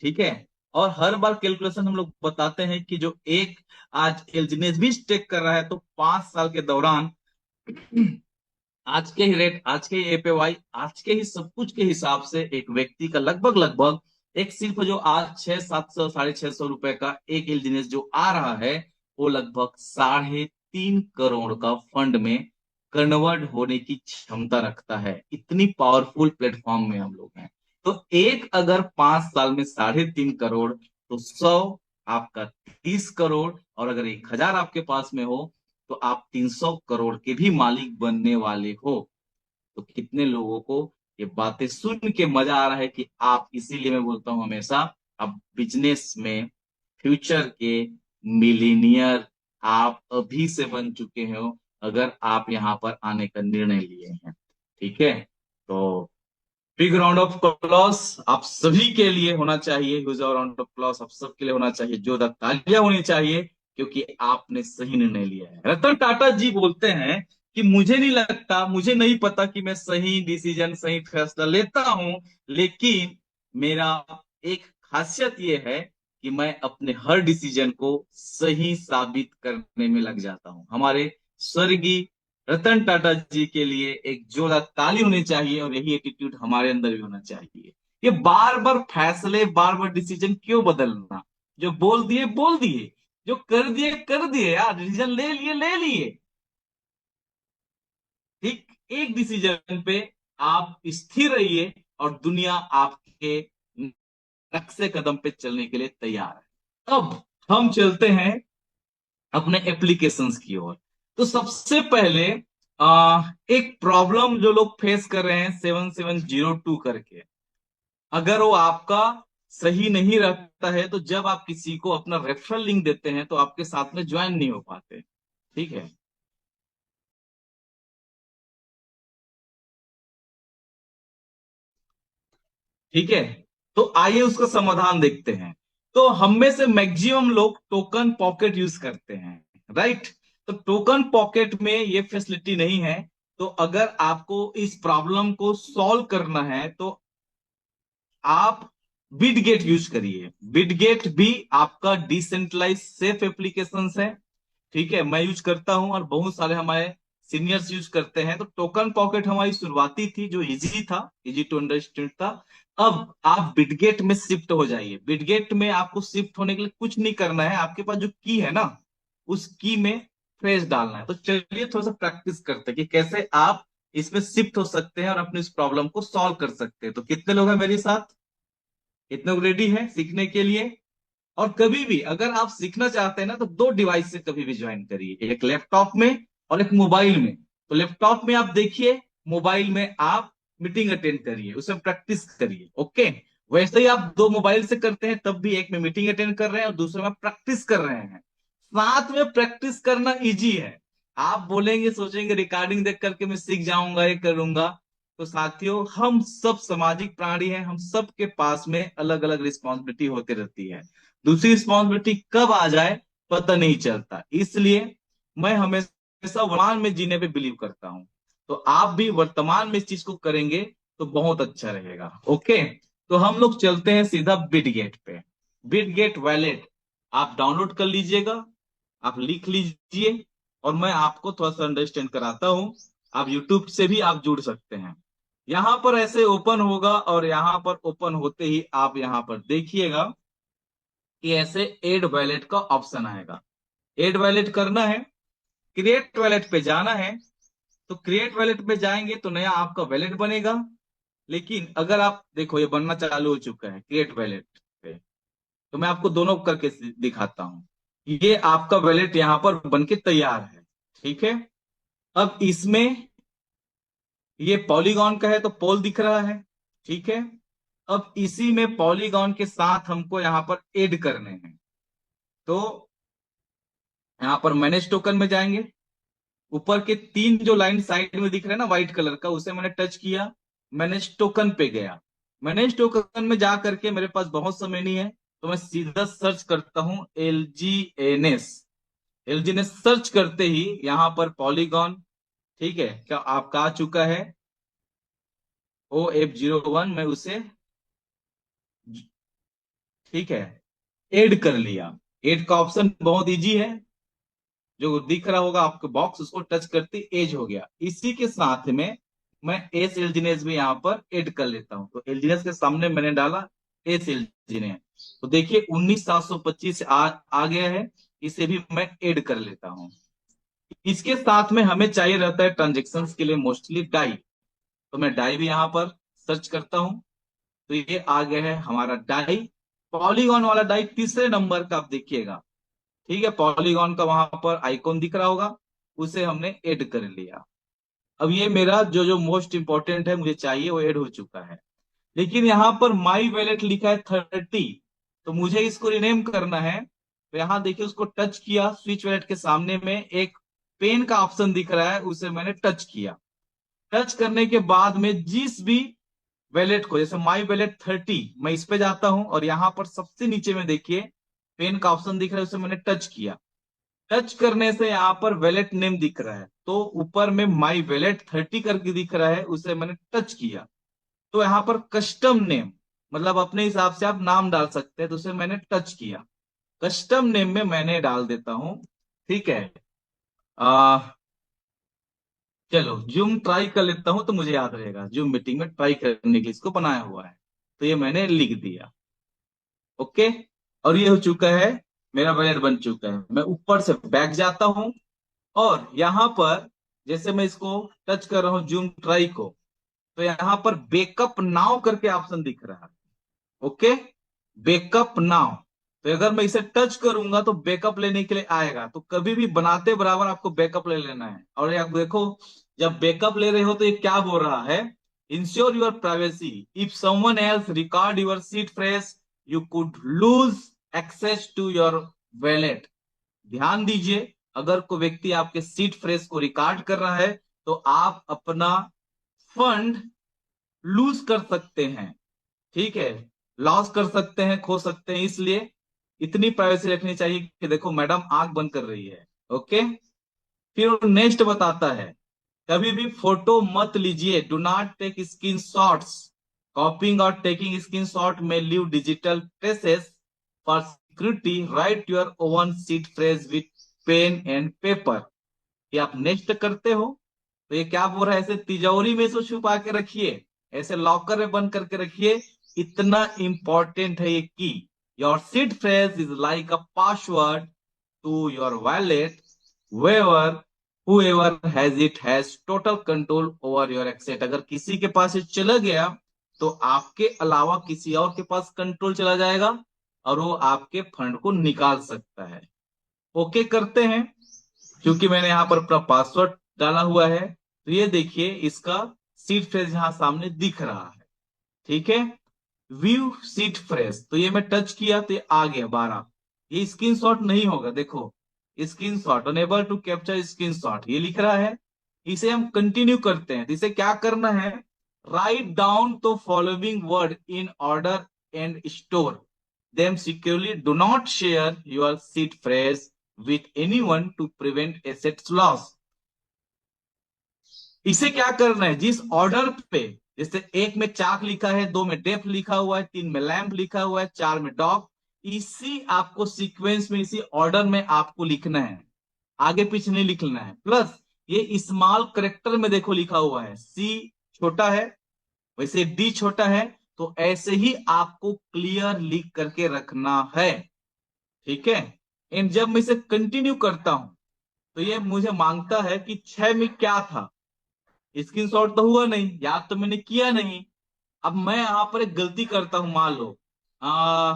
ठीक है। और हर बार कैलकुलेशन हम लोग बताते हैं कि जो एक आज एलजीनेस भी स्टेक कर रहा है, तो 5 साल के दौरान आज के ही रेट, आज के ही एपीवाई, आज के ही सब कुछ के हिसाब से एक व्यक्ति का लगभग लगभग एक सिर्फ जो आज 600-700 650 रुपए का एक एलजीनेस जो आ रहा है, वो लगभग 3.5 करोड़ का फंड में कन्वर्ट होने की क्षमता रखता है। इतनी पावरफुल प्लेटफॉर्म में हम लोग हैं। तो एक अगर 5 साल में 3.5 करोड़, तो 100 आपका 30 करोड़, और अगर 1,000 आपके पास में हो, तो आप 300 करोड़ के भी मालिक बनने वाले हो। तो कितने लोगों को ये बातें सुन के मजा आ रहा है कि आप, इसीलिए मैं बोलता हूं हमेशा, आप बिजनेस में फ्यूचर के मिलीनियर आप अभी से बन चुके हो, अगर आप यहां पर आने का निर्णय लिए हैं। ठीक है, तो बिग राउंड ऑफ क्लॉस आप सभी के लिए होना चाहिए। ह्यूज राउंड ऑफ क्लॉस आप सबके लिए होना चाहिए, जोरदार तालियां होनी चाहिए, क्योंकि आपने सही निर्णय लिया है। रतन टाटा जी बोलते हैं कि मुझे नहीं लगता, मुझे नहीं पता कि मैं सही डिसीजन, सही फैसला लेता हूं, लेकिन मेरा एक खासियत यह है कि मैं अपने हर डिसीजन को सही साबित करने में लग जाता हूं। हमारे स्वर्गीय रतन टाटा जी के लिए एक जोरदार ताली होनी चाहिए, और यही एटीट्यूड हमारे अंदर भी होना चाहिए। ये बार बार फैसले, बार बार डिसीजन क्यों बदलना? जो बोल दिए, जो कर दिए यार, डिसीजन ले लिए ले लिए। ठीक, एक डिसीजन पे आप स्थिर रहिए, और दुनिया आपके नक्शे कदम पे चलने के लिए तैयार है। अब हम चलते हैं अपने एप्लीकेशंस की ओर। तो सबसे पहले एक प्रॉब्लम जो लोग फेस कर रहे हैं 7702 करके, अगर वो आपका सही नहीं रहता है, तो जब आप किसी को अपना रेफरल लिंक देते हैं तो आपके साथ में ज्वाइन नहीं हो पाते। ठीक है, ठीक है। तो आइए उसका समाधान देखते हैं। तो हम में से मैक्सिमम लोग टोकन पॉकेट यूज करते हैं, राइट? तो टोकन पॉकेट में ये फैसिलिटी नहीं है। तो अगर आपको इस प्रॉब्लम को सॉल्व करना है, तो आप बिटगेट यूज करिए। बिटगेट भी आपका डिसेंट्रलाइज सेफ एप्लीकेशन है। ठीक है, मैं यूज करता हूं, और बहुत सारे हमारे सीनियर्स यूज करते हैं। तो टोकन पॉकेट हमारी शुरुआती थी, जो इजी था, इजी टू अंडरस्टैंड था। अब आप बिटगेट में शिफ्ट हो जाइए। बिटगेट में आपको शिफ्ट होने के लिए कुछ नहीं करना है, आपके पास जो की है ना, उस की में फ्रेज डालना है। तो चलिए थोड़ा सा प्रैक्टिस करते हैं कि कैसे आप इसमें शिफ्ट हो सकते हैं और अपनी इस प्रॉब्लम को सॉल्व कर सकते हैं। तो कितने लोग हैं मेरे साथ, कितने लोग रेडी हैं सीखने के लिए? और कभी भी अगर आप सीखना चाहते हैं ना, तो दो डिवाइस से कभी भी ज्वाइन करिए, एक लैपटॉप में और एक मोबाइल में। तो लैपटॉप में आप देखिए, मोबाइल में आप मीटिंग अटेंड करिए, उसमें प्रैक्टिस करिए। ओके, वैसे ही आप दो मोबाइल से करते हैं तब भी, एक में मीटिंग अटेंड कर रहे हैं और दूसरे में प्रैक्टिस कर रहे हैं। साथ में प्रैक्टिस करना इजी है। आप बोलेंगे, सोचेंगे रिकॉर्डिंग देख करके मैं सीख जाऊंगा, ये करूंगा। तो साथियों, हम सब सामाजिक प्राणी हैं, हम सब के पास में अलग अलग रिस्पॉन्सिबिलिटी होती रहती है। दूसरी रिस्पॉन्सिबिलिटी कब आ जाए पता नहीं चलता। इसलिए मैं हमेशा वर्तमान में जीने पे बिलीव करता हूं। तो आप भी वर्तमान में इस चीज को करेंगे तो बहुत अच्छा रहेगा। ओके, तो हम लोग चलते हैं सीधा बिटगेट पे। बिटगेट वैलेट आप डाउनलोड कर लीजिएगा, आप लिख लीजिए, और मैं आपको थोड़ा सा अंडरस्टैंड कराता हूं। आप यूट्यूब से भी आप जुड़ सकते हैं। यहां पर ऐसे ओपन होगा, और यहां पर ओपन होते ही आप यहां पर देखिएगा कि ऐसे एड वैलेट का ऑप्शन आएगा। एड वैलेट करना है, क्रिएट वैलेट पे जाना है। तो क्रिएट वैलेट पे जाएंगे तो नया आपका वैलेट बनेगा। लेकिन अगर आप देखो, ये बनना चालू हो चुका है क्रिएट वैलेट पे। तो मैं आपको दोनों करके दिखाता हूं। ये आपका वैलेट यहां पर बन के तैयार है। ठीक है, अब इसमें ये पॉलीगॉन का है तो पोल दिख रहा है। ठीक है, अब इसी में पॉलीगॉन के साथ हमको यहां पर ऐड करने हैं। तो यहां पर मैनेज टोकन में जाएंगे। ऊपर के तीन जो लाइन साइड में दिख रहे हैं ना व्हाइट कलर का, उसे मैंने टच किया, मैनेज टोकन पे गया। मैनेज टोकन में जा करके, मेरे पास बहुत समय नहीं है, तो मैं सीधा सर्च करता हूं LGNS। LGNS सर्च करते ही यहां पर पॉलीगॉन, ठीक है, क्या आपका आ चुका है OF01। मैं उसे, ठीक है, ऐड कर लिया। ऐड का ऑप्शन बहुत इजी है, जो दिख रहा होगा आपको बॉक्स, उसको टच करते एज हो गया। इसी के साथ में मैं एस एलजीनेस भी यहाँ पर ऐड कर लेता हूं। तो एलजीनेस के सामने मैंने डाला एस एलजीनेस। तो देखिए 19725 आ गया है। इसे भी मैं ऐड कर लेता हूं। इसके साथ में हमें चाहिए रहता है ट्रांजेक्शन के लिए मोस्टली डाई। तो मैं डाई भी यहाँ पर सर्च करता हूं। तो ये आ गया है हमारा डाई, पॉलीगॉन वाला डाई, तीसरे नंबर का आप देखिएगा। ठीक है, पॉलीगॉन का वहां पर आइकॉन दिख रहा होगा, उसे हमने ऐड कर लिया। अब ये मेरा जो जो मोस्ट इंपॉर्टेंट है मुझे चाहिए, वो ऐड हो चुका है। लेकिन यहाँ पर माई वैलेट लिखा है 30, तो मुझे इसको रिनेम करना है। तो यहाँ देखिए, उसको टच किया, स्विच वैलेट के सामने में एक पेन का ऑप्शन दिख रहा है, उसे मैंने टच किया। टच करने के बाद में जिस भी वैलेट को, जैसे माई वैलेट 30, मैं इस पे जाता हूं और यहाँ पर सबसे नीचे में देखिए पेन का ऑप्शन दिख रहा है, उसे मैंने टच किया। टच करने से यहाँ पर वैलेट नेम दिख रहा है, तो ऊपर में माई वैलेट 30 करके दिख रहा है, उसे मैंने टच किया। तो यहाँ पर कस्टम नेम, मतलब अपने हिसाब से आप नाम डाल सकते हैं, तो उसे मैंने टच किया। कस्टम नेम में मैंने डाल देता हूं, ठीक है, आ, चलो जूम ट्राई कर लेता हूं तो मुझे याद रहेगा, जूम मीटिंग में ट्राई करने के लिए इसको बनाया हुआ है। तो ये मैंने लिख दिया। ओके, और ये हो चुका है, मेरा वैलेट बन चुका है। मैं ऊपर से बैक जाता हूं, और यहां पर जैसे मैं इसको टच कर रहा हूं जूम ट्राई को, तो यहां पर बैकअप नाउ करके ऑप्शन दिख रहा है। Okay, backup now. तो अगर मैं इसे टच करूंगा तो बैकअप लेने के लिए आएगा। तो कभी भी बनाते बराबर आपको बैकअप ले लेना है। और आप देखो, जब बैकअप ले रहे हो तो ये क्या बोल रहा है, ensure your privacy, if someone else record your seed phrase you could lose access to your wallet. ध्यान दीजिए, अगर कोई व्यक्ति आपके सीट फ्रेज को रिकॉर्ड कर रहा है तो आप अपना फंड लूज कर सकते हैं। ठीक है, लॉस कर सकते हैं, खो सकते हैं। इसलिए इतनी प्राइवेसी रखनी चाहिए कि देखो मैडम आंख बंद कर रही है। ओके, फिर नेक्स्ट बताता है, कभी भी फोटो मत लीजिए, do not take screenshots, copying और टेकिंग स्क्रीन शॉट में leave digital traces, for security write your own seed phrase with pen and paper. ये आप नेक्स्ट करते हो, तो ये क्या बोल रहा है, ऐसे तिजोरी में से छुपा के रखिए, ऐसे लॉकर में बंद करके रखिए। इतना इंपॉर्टेंट है ये की। Your seed phrase is like a password to your wallet, whoever whoever has it has total control over your एक्सेट। अगर किसी के पास ये चला गया तो आपके अलावा किसी और के पास कंट्रोल चला जाएगा और वो आपके फंड को निकाल सकता है। ओके करते हैं। क्योंकि मैंने यहाँ पर अपना पासवर्ड डाला हुआ है, तो ये देखिए इसका सीड फ्रेज यहाँ सामने दिख रहा है। ठीक है, व्यू सीट फ्रेश, तो ये मैं टच किया तो ये आ गया 12। ये स्क्रीनशॉट नहीं होगा, देखो screenshot unable to capture screenshot ये लिख रहा है। इसे हम कंटिन्यू करते हैं, तो इसे क्या करना है, write down the following word in order and store them securely, do not share your seed phrase with anyone to prevent assets loss. इसे क्या करना है, जिस ऑर्डर पे, जैसे एक में चाक लिखा है, दो में डेफ लिखा हुआ है, तीन में लैंप लिखा हुआ है, चार में डॉग, इसी आपको सीक्वेंस में, इसी ऑर्डर में आपको लिखना है, आगे पीछे नहीं लिखना है। प्लस ये स्मॉल करेक्टर में देखो लिखा हुआ है, सी छोटा है वैसे डी छोटा है, तो ऐसे ही आपको क्लियर लिख करके रखना है। ठीक है, एंड जब मैं इसे कंटिन्यू करता हूं तो ये मुझे मांगता है कि 6 में क्या था। स्क्रीनशॉट तो हुआ नहीं, याद तो मैंने किया नहीं। अब मैं यहां पर एक गलती करता हूं, मान लो आ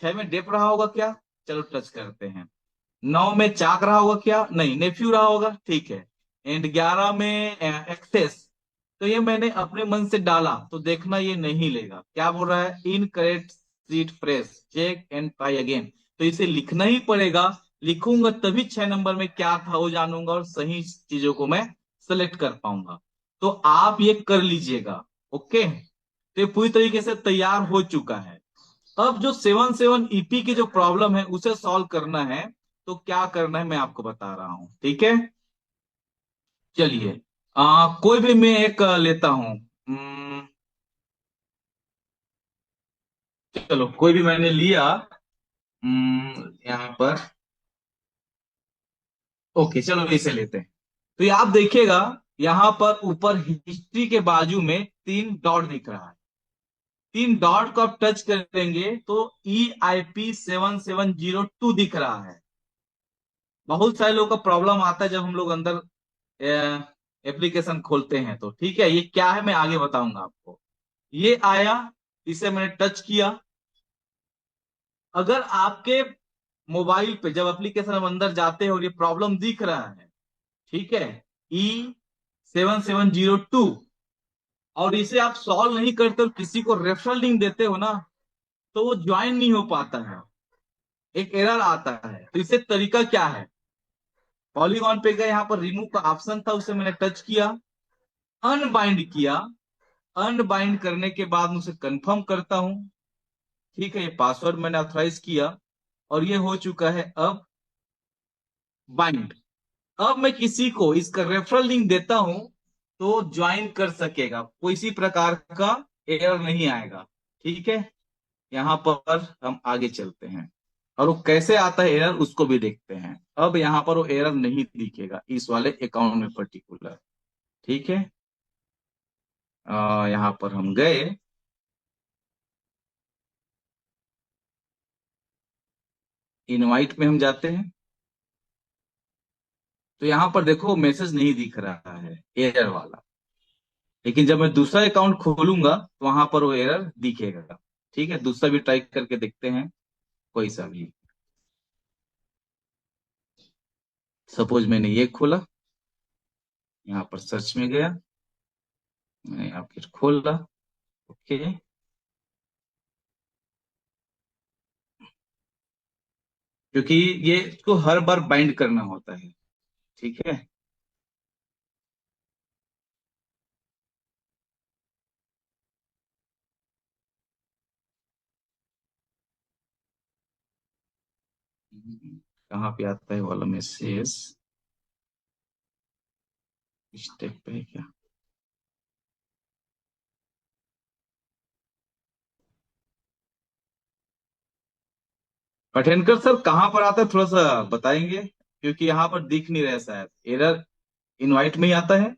6 में डेप रहा होगा क्या, चलो टच करते हैं। 9 में चाक रहा होगा क्या, नहीं नेफ्यू रहा होगा, ठीक है। एंड 11 में एक्सेस, तो ये मैंने अपने मन से डाला तो देखना ये नहीं लेगा, क्या बोल रहा है, incorrect seed phrase check and try again. तो इसे लिखना ही पड़ेगा, लिखूंगा तभी 6 नंबर में क्या था वो जानूंगा और सही चीजों को मैं सेलेक्ट कर पाऊंगा। तो आप ये कर लीजिएगा। ओके, तो ये पूरी तरीके से तैयार हो चुका है। अब जो 77 ईपी की जो प्रॉब्लम है उसे सॉल्व करना है, तो क्या करना है मैं आपको बता रहा हूं। ठीक है, चलिए कोई भी मैं एक लेता हूं। चलो कोई भी मैंने लिया। यहाँ पर ओके, चलो इसे लेते हैं। तो ये आप देखिएगा, यहाँ पर ऊपर हिस्ट्री के बाजू में 3 डॉट दिख रहा है। 3 डॉट को आप टच करेंगे तो EIP 7702 दिख रहा है। बहुत सारे लोगों का प्रॉब्लम आता है जब हम लोग अंदर एप्लीकेशन खोलते हैं, तो ठीक है, ये क्या है मैं आगे बताऊंगा आपको। ये आया, इसे मैंने टच किया। अगर आपके मोबाइल पे जब एप्लीकेशन हम अंदर जाते हैं और ये प्रॉब्लम दिख रहा है, ठीक है, E7702, और इसे आप सॉल्व नहीं करते और किसी को रेफरल लिंक देते हो ना, तो वो ज्वाइन नहीं हो पाता है, एक एरर आता है। तो इसे तरीका क्या है, पॉलीगॉन पे गए, यहाँ पर रिमूव का ऑप्शन था, उसे मैंने टच किया, अनबाइंड किया। अनबाइंड करने के बाद मैं उसे कंफर्म करता हूं। ठीक है, ये पासवर्ड मैंने ऑथराइज किया और ये हो चुका है अब बाइंड। अब मैं किसी को इसका रेफरल लिंक देता हूं तो ज्वाइन कर सकेगा, कोई इसी प्रकार का एरर नहीं आएगा। ठीक है, यहां पर हम आगे चलते हैं और वो कैसे आता है एरर उसको भी देखते हैं। अब यहां पर वो एरर नहीं दिखेगा इस वाले अकाउंट में पर्टिकुलर। ठीक है, यहां पर हम गए, इनवाइट में हम जाते हैं, तो यहां पर देखो मैसेज नहीं दिख रहा है एरर वाला। लेकिन जब मैं दूसरा अकाउंट खोलूंगा तो वहां पर वो एरर दिखेगा। ठीक है, दूसरा भी ट्राई करके देखते हैं, कोई सा भी। सपोज मैंने ये खोला, यहाँ पर सर्च में गया, मैंने यहाँ फिर खोला। ओके, क्योंकि ये इसको हर बार बाइंड करना होता है। ठीक है, कहाँ पे आता है वाला मैसेज, स्टेप पे है क्या। पठेनकर सर कहाँ पर आता है, थोड़ा सा बताएंगे, क्योंकि यहाँ पर दिख नहीं रहा है शायद एरर। इनवाइट में ही आता है।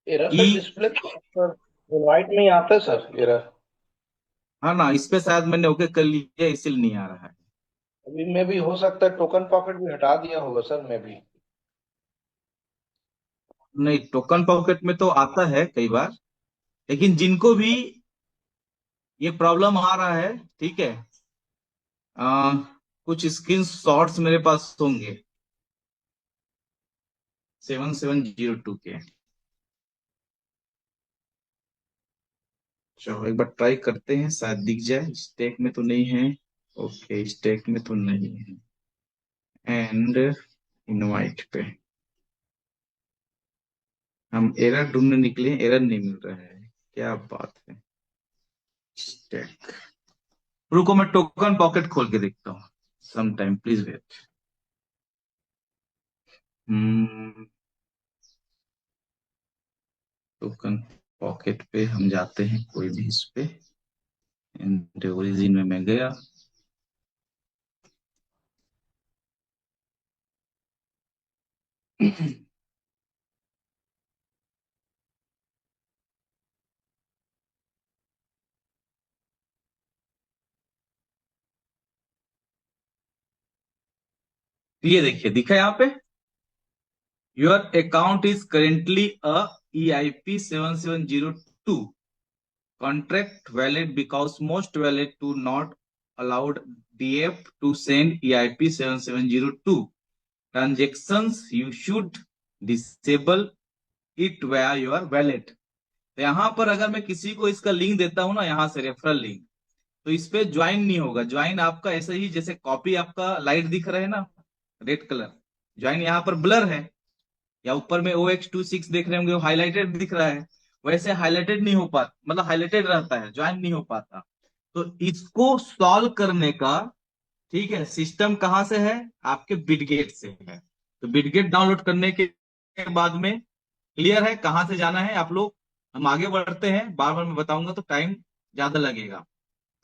एरर ई। सर डिस्प्ले सर इनवाइट में ही आता है सर एरर। हाँ ना, इस पे शायद मैंने ओके कर लिया, इसलिए नहीं आ रहा है। अभी में भी हो सकता है टोकन पॉकेट भी हटा दिया होगा सर में भी। नहीं, टोकन पॉकेट में तो आता है कई बार, लेकिन जिनको भी ये प्रॉब्लम आ रहा है, ठीक है, आ, कुछ स्क्रीन शॉट्स मेरे पास होंगे 7702 के। चलो एक बार ट्राई करते हैं, शायद दिख जाए। स्टेक में तो नहीं है। ओके, स्टेक में तो नहीं है। एंड इनवाइट पे हम एरर ढूंढने निकले, एरर नहीं मिल रहा है। क्या बात है। स्टेक, रुको मैं टोकन पॉकेट खोल के देखता हूँ। Some time please wait. Hmm token pocket पे हम जाते हैं, कोई भी इस पे। एंड ओरिजिन में मैं गया। ये देखिए, दिखा यहाँ पे, your account is currently a EIP 7702 contract valid because most valid to not allowed DF to send EIP 7702 transactions. You should disable it via your wallet. तो यहाँ पर अगर मैं किसी को इसका लिंक देता हूँ ना, यहाँ से रेफरल लिंक, तो इस पे ज्वाइन नहीं होगा। ज्वाइन आपका ऐसे ही, जैसे कॉपी आपका लाइट दिख रहा है ना, रेड कलर, ज्वाइन यहाँ पर ब्लर है, या ऊपर में OX26 देख रहे होंगे, वो हाईलाइटेड दिख रहा है, वैसे हाईलाइटेड नहीं हो पाता, मतलब हाईलाइटेड रहता है, ज्वाइन नहीं हो पाता। तो इसको सॉल्व करने का, ठीक है, सिस्टम कहाँ से है, आपके बिटगेट से है। तो बिटगेट डाउनलोड करने के बाद में क्लियर है कहाँ से जाना है आप लोग। हम आगे बढ़ते हैं, बार बार मैं बताऊंगा तो टाइम ज्यादा लगेगा।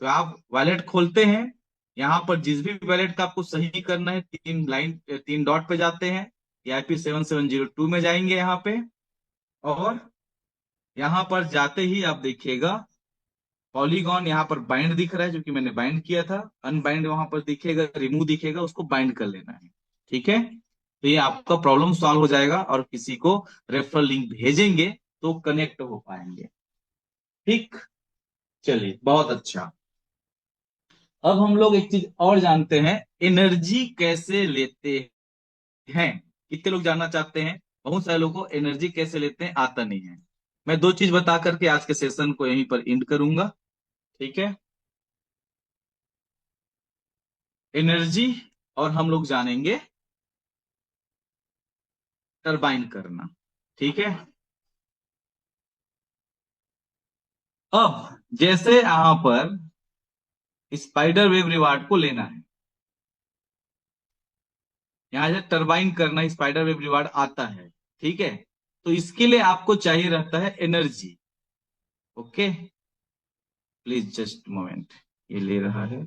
तो आप वॉलेट खोलते हैं, यहाँ पर जिस भी वॉलेट का आपको सही करना है, तीन डॉट पे जाते हैं, EIP 7702 में जाएंगे यहाँ पे। और यहाँ पर जाते ही आप देखिएगा पॉलीगॉन यहाँ पर बाइंड दिख रहा है, जो कि मैंने बाइंड किया था। अनबाइंड वहां पर दिखेगा, रिमूव दिखेगा, उसको बाइंड कर लेना है। ठीक है, तो ये आपका प्रॉब्लम सॉल्व हो जाएगा, और किसी को रेफरल लिंक भेजेंगे तो कनेक्ट हो पाएंगे। ठीक, चलिए बहुत अच्छा। अब हम लोग एक चीज और जानते हैं, एनर्जी कैसे लेते हैं। कितने लोग जानना चाहते हैं। बहुत सारे लोगों को एनर्जी कैसे लेते हैं आता नहीं है। मैं दो चीज बता करके आज के सेशन को यहीं पर एंड करूंगा। ठीक है, एनर्जी, और हम लोग जानेंगे टरबाइन करना। ठीक है, अब जैसे यहां पर स्पाइडर वेव रिवार्ड को लेना है, यहां से टरबाइन करना, स्पाइडर वेव रिवार्ड आता है। ठीक है, तो इसके लिए आपको चाहिए रहता है energy. Okay, please just moment, ये ले रहा है।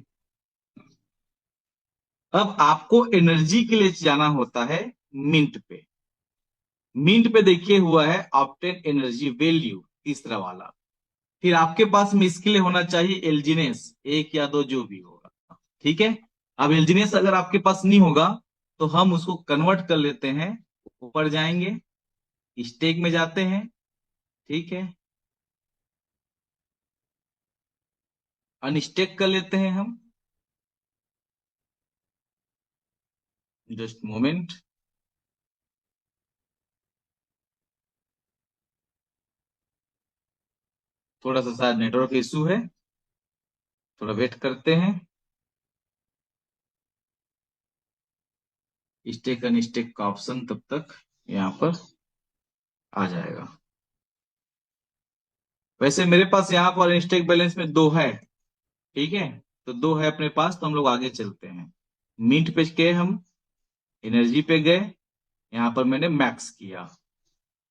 अब आपको एनर्जी के लिए जाना होता है मिंट पे। मिंट पे देखिए हुआ है ऑप्टेन एनर्जी वैल्यू, तीसरा वाला। फिर आपके पास में इसके लिए होना चाहिए एलजीनेस, एक या दो जो भी होगा। ठीक है, अब एलजीनेस अगर आपके पास नहीं होगा, तो हम उसको कन्वर्ट कर लेते हैं। ऊपर जाएंगे, स्टेक में जाते हैं, ठीक है, अनस्टेक कर लेते हैं हम। जस्ट मोमेंट, थोड़ा सा शायद नेटवर्क इशू है, थोड़ा वेट करते हैं। स्टेक अनस्टेक का ऑप्शन तब तक यहाँ पर आ जाएगा। वैसे मेरे पास यहाँ पर अनस्टेक बैलेंस में दो है। ठीक है, तो दो है अपने पास, तो हम लोग आगे चलते हैं। मिंट पे गए हम, एनर्जी पे गए, यहाँ पर मैंने मैक्स किया।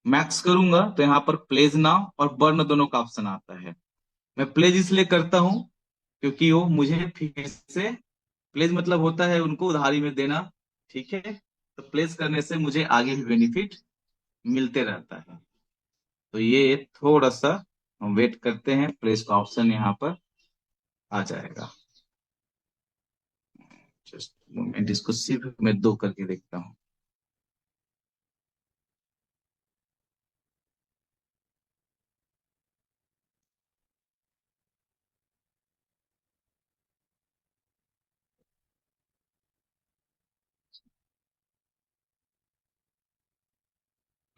मैक्स करूंगा तो यहाँ पर प्लेज नाउ और बर्न दोनों का ऑप्शन आता है। मैं प्लेज इसलिए करता हूं क्योंकि वो मुझे फिर से, प्लेज मतलब होता है उनको उधारी में देना। ठीक है, तो प्लेस करने से मुझे आगे भी बेनिफिट मिलते रहता है। तो ये थोड़ा सा हम वेट करते हैं, प्लेस का ऑप्शन यहाँ पर आ जाएगा। जस्ट मोमेंट, इसको सिर्फ मैं 2 करके देखता हूँ।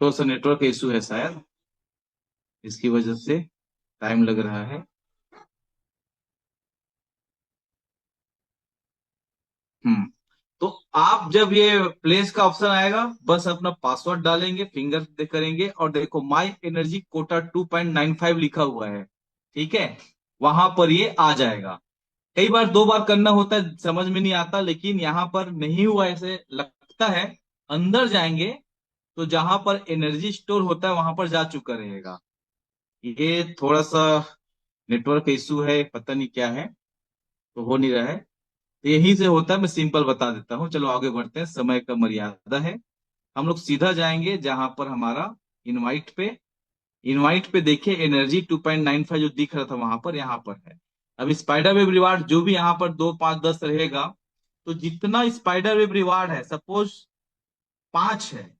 थोड़ा सा नेटवर्क इशू है शायद, इसकी वजह से टाइम लग रहा है। हम्म। तो आप जब ये प्लेस का ऑप्शन आएगा, बस अपना पासवर्ड डालेंगे, फिंगर करेंगे, और देखो माई एनर्जी कोटा 2.95 लिखा हुआ है। ठीक है, वहां पर ये आ जाएगा। कई बार 2 बार करना होता है, समझ में नहीं आता, लेकिन यहाँ पर नहीं हुआ ऐसे लगता है। अंदर जाएंगे तो जहां पर एनर्जी स्टोर होता है वहां पर जा चुका रहेगा। ये थोड़ा सा नेटवर्क इशू है, पता नहीं क्या है, तो हो नहीं रहा है। तो यही से होता है, मैं सिंपल बता देता हूँ। चलो आगे बढ़ते हैं, समय का मर्यादा है। हम लोग सीधा जाएंगे जहां पर हमारा इनवाइट पे, इनवाइट पे देखिए एनर्जी 2.95 जो दिख रहा था वहां पर, यहाँ पर है। अब स्पाइडर वेब रिवार्ड जो भी यहाँ पर 2, 5, 10 रहेगा, तो जितना स्पाइडर वेब रिवार्ड है, सपोज 5 है,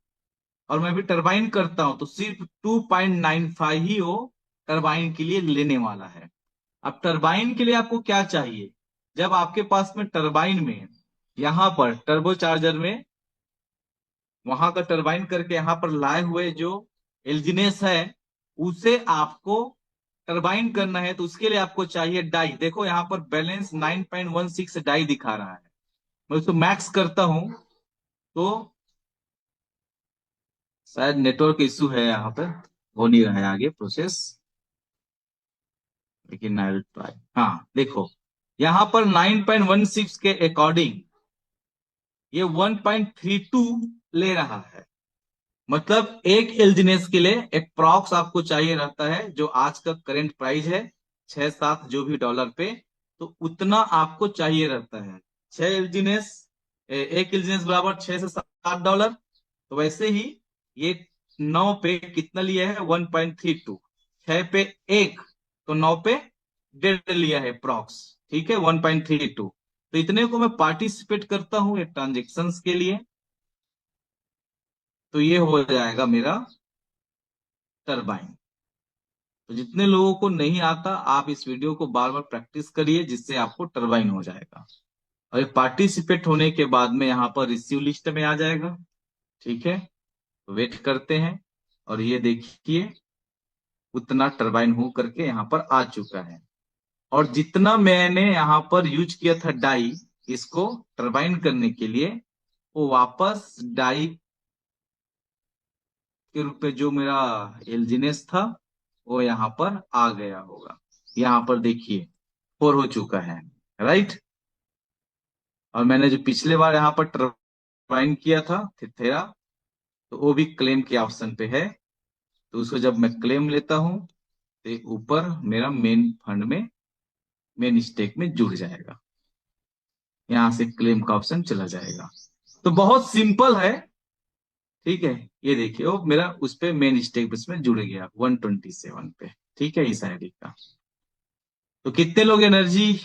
और मैं भी टरबाइन करता हूं, तो सिर्फ 2.95 ही वो टरबाइन के लिए लेने वाला है। अब टरबाइन के लिए आपको क्या चाहिए? जब आपके पास में टरबाइन में, यहां पर टर्बो चार्जर में, वहां का टरबाइन करके यहाँ पर लाए हुए जो एल्जिनेस है, उसे आपको टरबाइन करना है, तो उसके लिए आपको चाहिए डाई। देखो यहाँ पर बैलेंस 9.16 डाई दिखा रहा है। मैं उसको मैक्स करता हूं, तो शायद नेटवर्क इशू है यहाँ पर, हो नहीं रहा है आगे प्रोसेस, लेकिन आई विल ट्राई। हाँ देखो, यहाँ पर 9.16 के अकॉर्डिंग ये 1.32 ले रहा है। मतलब एक एलजीनेस के लिए एक प्रॉक्स आपको चाहिए रहता है, जो आज का करंट प्राइस है 6-7 जो भी डॉलर पे, तो उतना आपको चाहिए रहता है। 6 एलजीनेस, एक एलजीनेस बराबर 6 से 7 डॉलर। तो वैसे ही ये 9 पे कितना लिया है? 1.32। 6 पे 1, तो 9 पे 1.5 लिया है प्रॉक्स। ठीक है, 1.32। तो इतने को मैं पार्टिसिपेट करता हूं ये ट्रांजेक्शन के लिए, तो ये हो जाएगा मेरा टरबाइन। तो जितने लोगों को नहीं आता, आप इस वीडियो को बार बार प्रैक्टिस करिए, जिससे आपको टरबाइन हो जाएगा। और ये पार्टिसिपेट होने के बाद में यहाँ पर रिसीव लिस्ट में आ जाएगा। ठीक है, तो वेट करते हैं, और ये देखिए उतना टरबाइन हो करके यहाँ पर आ चुका है। और जितना मैंने यहाँ पर यूज किया था डाई, इसको टरबाइन करने के लिए, वो वापस डाई के रूप में जो मेरा एल्जिनेस था, वो यहाँ पर आ गया होगा। यहाँ पर देखिए 4 हो चुका है, राइट। और मैंने जो पिछले बार यहाँ पर टरबाइन किया था थेरा, तो वो भी क्लेम के ऑप्शन पे है। तो उसको जब मैं क्लेम लेता हूं, तो ये ऊपर मेरा मेन फंड में, मेन स्टेक में जुड़ जाएगा। यहां से क्लेम का ऑप्शन चला जाएगा। तो बहुत सिंपल है। ठीक है, ये देखिए वो मेरा उस पे मेन स्टेक में जुड़ गया 127 पे। ठीक है, इस आईडी का। तो कितने लोग एनर्जी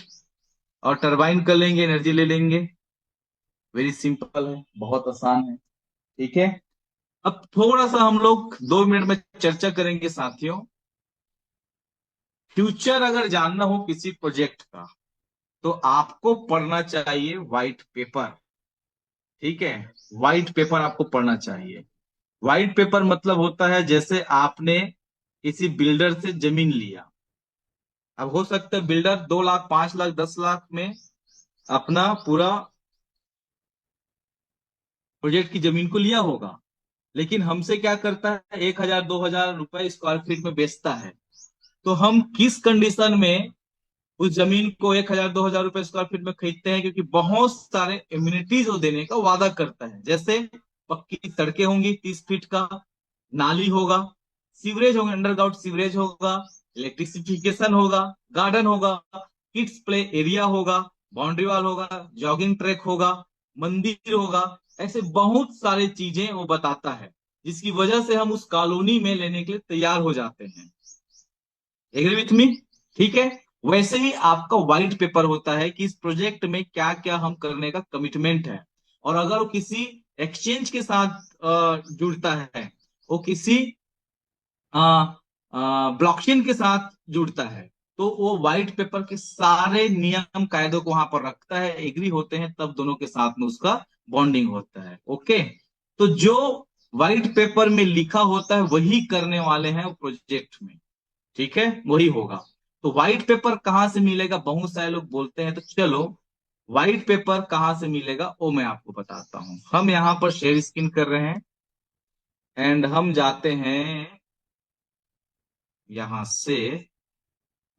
और टरबाइन कर लेंगे, एनर्जी ले लेंगे? वेरी सिंपल है, बहुत आसान है। ठीक है, अब थोड़ा सा हम लोग 2 मिनट में चर्चा करेंगे साथियों। फ्यूचर अगर जानना हो किसी प्रोजेक्ट का, तो आपको पढ़ना चाहिए व्हाइट पेपर। ठीक है, व्हाइट पेपर आपको पढ़ना चाहिए। व्हाइट पेपर मतलब होता है, जैसे आपने किसी बिल्डर से जमीन लिया। अब हो सकता है बिल्डर 2 लाख, 5 लाख, 10 लाख में अपना पूरा प्रोजेक्ट की जमीन को लिया होगा, लेकिन हमसे क्या करता है, 1,000, 2,000 रुपए स्क्वायर फीट में बेचता है। तो हम किस कंडीशन में उस जमीन को 1,000, 2,000 रुपए स्क्वायर फीट में खरीदते हैं? क्योंकि बहुत सारे इम्यूनिटीज वो देने का वादा करता है। जैसे पक्की सड़कें होंगी 30 फीट का, नाली होगा, सीवरेज होगा, अंडरग्राउंड सीवरेज होगा, इलेक्ट्रिसिफिकेशन होगा, गार्डन होगा, किड्स प्ले एरिया होगा, बाउंड्री वॉल होगा, जॉगिंग ट्रैक होगा, मंदिर होगा। ऐसे बहुत सारी चीजें वो बताता है। जिसकी वजह से हम उस कॉलोनी में लेने के लिए तैयार हो जाते हैं। Agree with me? ठीक है। वैसे ही आपका व्हाइट पेपर होता है कि इस प्रोजेक्ट में क्या क्या हम करने का कमिटमेंट है। और अगर वो किसी एक्सचेंज के साथ जुड़ता है, वो किसी ब्लॉकचेन के साथ जुड़ता है, तो वो व्हाइट पेपर के सारे नियम कायदों को वहां पर रखता है, एग्री होते हैं, तब दोनों के साथ में उसका बॉन्डिंग होता है। ओके। तो जो व्हाइट पेपर में लिखा होता है वही करने वाले हैं प्रोजेक्ट में। ठीक है, वही होगा। तो व्हाइट पेपर कहाँ से मिलेगा, बहुत सारे लोग बोलते हैं, तो चलो व्हाइट पेपर कहाँ से मिलेगा वो मैं आपको बताता हूँ। हम यहाँ पर शेयर स्क्रीन कर रहे हैं एंड हम जाते हैं यहां से।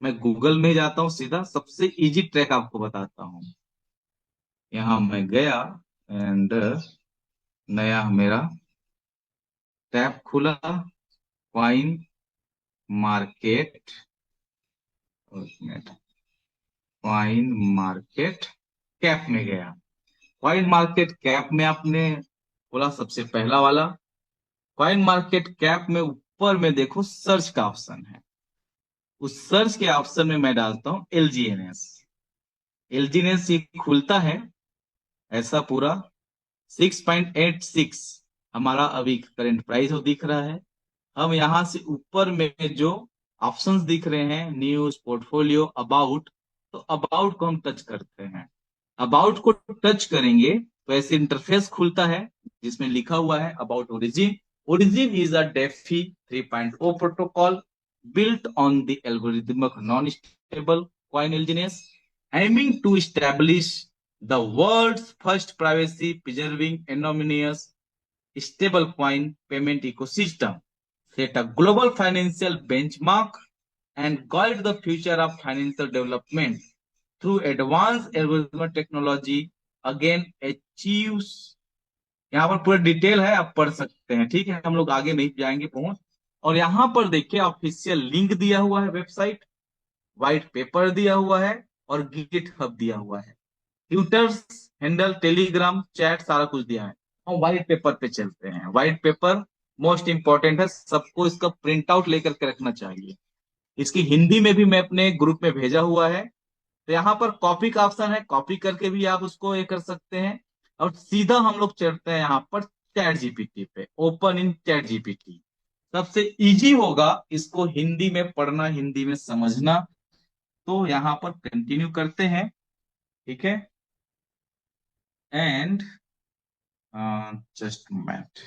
मैं गूगल में जाता हूँ सीधा, सबसे इजी ट्रैक आपको बताता हूँ। यहाँ मैं गया एंड नया मेरा टैब खुला, coin market, coin market cap में गया। क्वाइन मार्केट कैप में आपने बोला सबसे पहला वाला। क्वाइन मार्केट कैप में ऊपर में देखो सर्च का ऑप्शन है। उस सर्च के ऑप्शन में मैं डालता हूं एलजीएनएस। एलजीएनएस ये खुलता है ऐसा पूरा 6.86 हमारा अभी करंट प्राइस वो दिख रहा है। हम यहां से ऊपर में जो ऑप्शंस दिख रहे हैं, न्यूज, पोर्टफोलियो, अबाउट, तो अबाउट को हम टच करते हैं। अबाउट को टच करेंगे तो ऐसे इंटरफेस खुलता है जिसमें लिखा हुआ है about origin. Origin is a DeFi 3.0 protocol built on the algorithm of non-stable coin LGNS, aiming to establish the world's first privacy preserving anonymous stablecoin payment ecosystem, set a global financial benchmark, and guide the future of financial development through advanced algorithm technology. Again, achieves, यहाँ पर पूरा detail है, आप पढ़ सकते हैं। ठीक है, हम लोग आगे नहीं जाएंगे पहुंच। और यहाँ पर देखिए ऑफिशियल लिंक दिया हुआ है, वेबसाइट, व्हाइट पेपर दिया हुआ है और गिट हब दिया हुआ है, ट्विटर्स हैंडल, टेलीग्राम चैट, सारा कुछ दिया है। हम व्हाइट पेपर पे चलते हैं। व्हाइट पेपर मोस्ट इंपॉर्टेंट है, सबको इसका प्रिंट आउट लेकर के रखना चाहिए। इसकी हिंदी में भी मैं अपने ग्रुप में भेजा हुआ है। तो यहाँ पर कॉपी का ऑप्शन है, कॉपी करके भी आप उसको ये कर सकते हैं। और सीधा हम लोग चढ़ते हैं यहाँ पर चैट जीपीटी पे, ओपन इन चैट जीपीटी। सबसे इजी होगा इसको हिंदी में पढ़ना, हिंदी में समझना। तो यहाँ पर कंटिन्यू करते हैं। ठीक है, एंड जस्ट मिनट।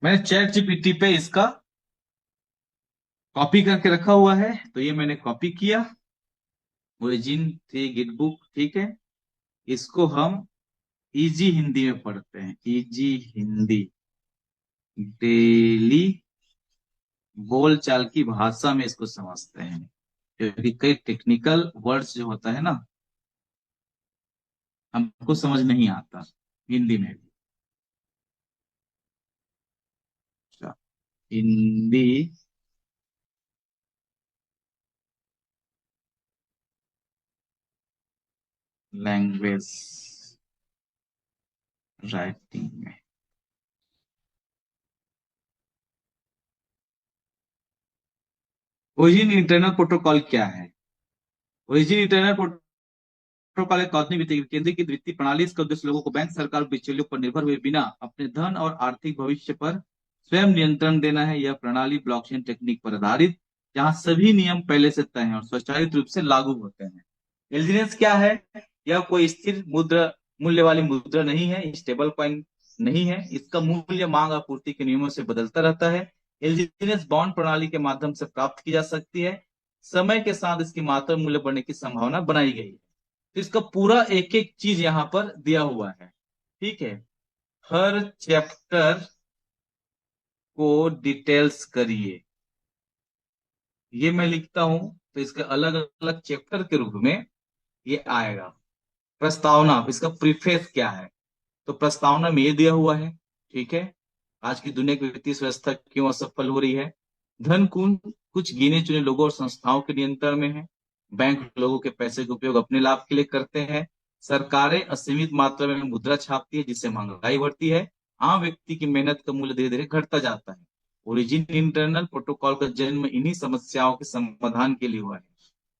मैंने चैट जीपीटी पे इसका कॉपी करके रखा हुआ है, तो ये मैंने कॉपी किया। ओरिजिन थी गिट बुक, ठीक है। इसको हम इजी हिंदी में पढ़ते हैं, इजी हिंदी, डेली बोल चाल की भाषा में इसको समझते हैं, क्योंकि कई टेक्निकल वर्ड्स जो होता है ना, हमको समझ नहीं आता हिंदी में भी। अच्छा, हिंदी लैंग्वेज राइटिंग में। ओरिजिन इंटरनल प्रोटोकॉल क्या है? ओरिजिन इंटरनल प्रोटोकॉल एक आधुनिक केंद्रीकृत वित्तीय प्रणाली। इसका उद्देश्य लोगों को बैंक, सरकार और बिचौलियों पर निर्भर हुए बिना अपने धन और आर्थिक भविष्य पर स्वयं नियंत्रण देना है। यह प्रणाली ब्लॉकचेन टेक्निक पर आधारित, जहां सभी नियम पहले से तय हैं और स्वचालित रूप से लागू होते हैं। एलजीएनएस क्या है? यह कोई स्थिर मुद्रा, मूल्य वाली मुद्रा नहीं है, स्टेबल कॉइन नहीं है। इसका मूल्य मांग आपूर्ति के नियमों से बदलता रहता है। एलजीएनएस बॉन्ड प्रणाली के माध्यम से प्राप्त की जा सकती है। समय के साथ इसकी मात्रा मूल्य बढ़ने की संभावना बनाई गई है। तो इसका पूरा एक एक चीज यहाँ पर दिया हुआ है। ठीक है, हर चैप्टर को डिटेल्स करिए, ये मैं लिखता हूं तो इसके अलग अलग चैप्टर के रूप में ये आएगा। प्रस्तावना, इसका प्रीफेस क्या है? तो प्रस्तावना में ये दिया हुआ है। ठीक है, आज की दुनिया की वित्तीय व्यवस्था क्यों असफल हो रही है, धन कुछ गिने चुने लोगों और संस्थाओं के नियंत्रण में है। बैंक लोगों के पैसे का उपयोग अपने लाभ के लिए करते हैं। सरकारें असीमित मात्रा में मुद्रा छापती है, जिससे महंगाई बढ़ती है। आम व्यक्ति की मेहनत का मूल्य धीरे धीरे घटता जाता है। ओरिजिन इंटरनल प्रोटोकॉल का जन्म इन्हीं समस्याओं के समाधान के लिए हुआ है।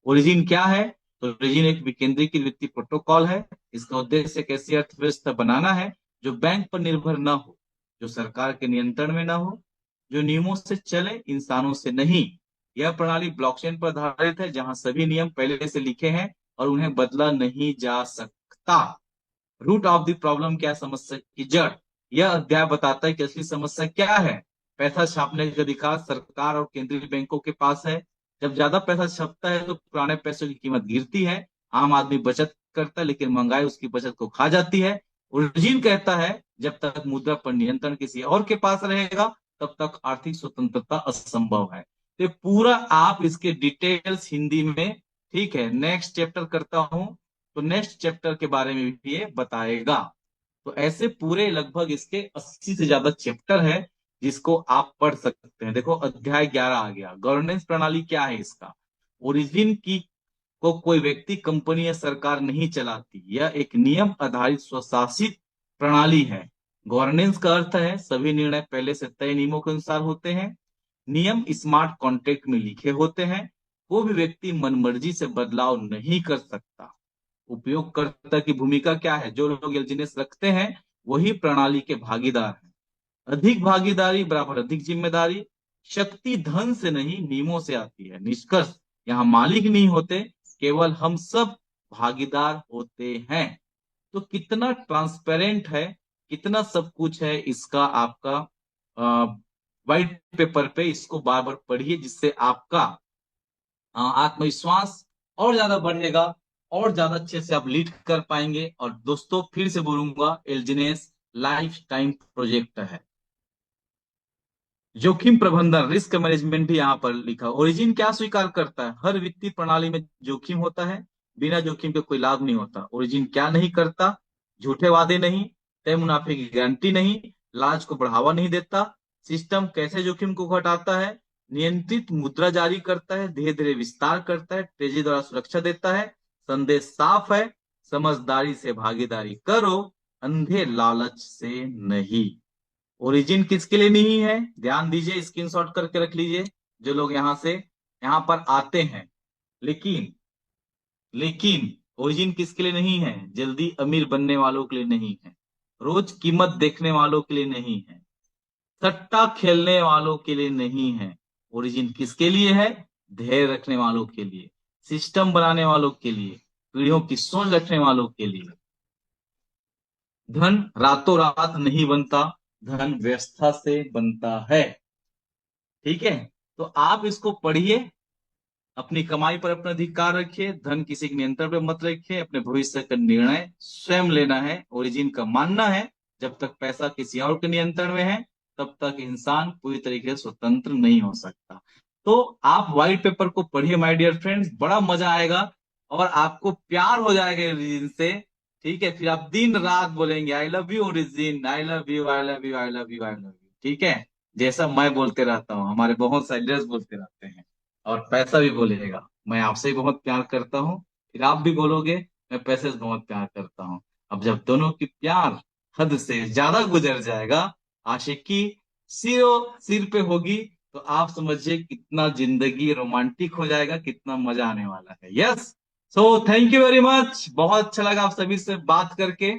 ओरिजिन क्या है? तो ओरिजिन एक विकेंद्रीकृत वित्तीय प्रोटोकॉल है। इसका उद्देश्य एक ऐसी अर्थव्यवस्था बनाना है जो बैंक पर निर्भर न हो, जो सरकार के नियंत्रण में न हो, जो नियमों से चले, इंसानों से नहीं। यह प्रणाली ब्लॉकचेन पर आधारित है, जहां सभी नियम पहले से लिखे हैं और उन्हें बदला नहीं जा सकता। रूट ऑफ द प्रॉब्लम क्या है? समस्या की जड़। यह अध्याय बताता है कि असली समस्या क्या है। पैसा छापने का अधिकार सरकार और केंद्रीय बैंकों के पास है। जब ज्यादा पैसा छपता है तो पुराने पैसों की कीमत गिरती है। आम आदमी बचत करता है, लेकिन महंगाई उसकी बचत को खा जाती है। ओरिजिन कहता है जब तक मुद्रा पर नियंत्रण किसी और के पास रहेगा, तब तक आर्थिक स्वतंत्रता असंभव है। तो ये पूरा आप इसके डिटेल्स हिंदी में, ठीक है, नेक्स्ट चैप्टर करता हूं तो नेक्स्ट चैप्टर के बारे में भी ये बताएगा। तो ऐसे पूरे लगभग इसके 80 से ज्यादा चैप्टर है, जिसको आप पढ़ सकते हैं। देखो अध्याय 11 आ गया, गवर्नेंस प्रणाली क्या है इसका। ओरिजिन की को कोई व्यक्ति, कंपनी या सरकार नहीं चलाती। यह एक नियम आधारित स्वशासित प्रणाली है। गवर्नेंस का अर्थ है सभी निर्णय पहले से तय नियमों के अनुसार होते हैं। नियम स्मार्ट कॉन्ट्रैक्ट में लिखे होते हैं। कोई भी व्यक्ति मनमर्जी से बदलाव नहीं कर सकता। उपयोगकर्ता की भूमिका क्या है? जो लोग एलजीनेस रखते हैं वही प्रणाली के भागीदार हैं। अधिक भागीदारी बराबर अधिक जिम्मेदारी। शक्ति धन से नहीं, नियमों से आती है। निष्कर्ष, यहाँ मालिक नहीं होते, केवल हम सब भागीदार होते हैं। तो कितना ट्रांसपेरेंट है, कितना सब कुछ है इसका आपका व्हाइट पेपर पे। इसको बार बार पढ़िए, जिससे आपका आत्मविश्वास और ज्यादा बढ़ेगा और ज्यादा अच्छे से आप लीड कर पाएंगे। और दोस्तों फिर से बोलूंगा, एलजीनेस लाइफ टाइम प्रोजेक्ट है। जोखिम प्रबंधन, रिस्क मैनेजमेंट भी यहाँ पर लिखा। ओरिजिन क्या स्वीकार करता है? हर वित्तीय प्रणाली में जोखिम होता है। बिना जोखिम के कोई लाभ नहीं होता। ओरिजिन क्या नहीं करता? झूठे वादे नहीं, तय मुनाफे की गारंटी नहीं, लाज को बढ़ावा नहीं देता। सिस्टम कैसे जोखिम को घटाता है? नियंत्रित मुद्रा जारी करता है, धीरे धीरे विस्तार करता है, तेजी द्वारा सुरक्षा देता है। संदेश साफ है, समझदारी से भागीदारी करो, अंधे लालच से नहीं। ओरिजिन किसके लिए नहीं है? ध्यान दीजिए, स्क्रीनशॉट करके रख लीजिए। जो लोग यहाँ पर आते हैं, लेकिन लेकिन ओरिजिन किसके लिए नहीं है? जल्दी अमीर बनने वालों के लिए नहीं है। रोज कीमत देखने वालों के लिए नहीं है। सट्टा खेलने वालों के लिए नहीं है। ओरिजिन किसके लिए है? धैर्य रखने वालों के लिए, सिस्टम बनाने वालों के लिए, पीढ़ियों की सोच रखने वालों के लिए। धन रातों रात नहीं बनता, धन व्यवस्था से बनता है। ठीक है, तो आप इसको पढ़िए। अपनी कमाई पर अपना अधिकार रखिए, धन किसी के नियंत्रण पर मत रखिए। अपने भविष्य का निर्णय स्वयं लेना है। ओरिजिन का मानना है जब तक पैसा किसी और के नियंत्रण में है, तब तक इंसान पूरी तरीके से स्वतंत्र नहीं हो सकता। तो आप व्हाइट पेपर को पढ़िए माय डियर फ्रेंड्स, बड़ा मजा आएगा और आपको प्यार हो जाएगा ओरिजिन से। ठीक है, फिर आप दिन रात बोलेंगे I love you origin, I love you, I love you, I love you, I love you. ठीक है, जैसा मैं बोलते रहता हूँ, हमारे बहुत सारे लीडर्स बोलते रहते हैं। और पैसा भी बोलेगा मैं आपसे भी बहुत प्यार करता हूँ, फिर आप भी बोलोगे मैं पैसे से बहुत प्यार करता हूँ। अब जब दोनों की प्यार हद से ज्यादा गुजर जाएगा, आशिकी सिर पे होगी, तो आप समझिए कितना जिंदगी रोमांटिक हो जाएगा, कितना मजा आने वाला है। Yes, so thank you very much, बहुत अच्छा लगा आप सभी से बात करके।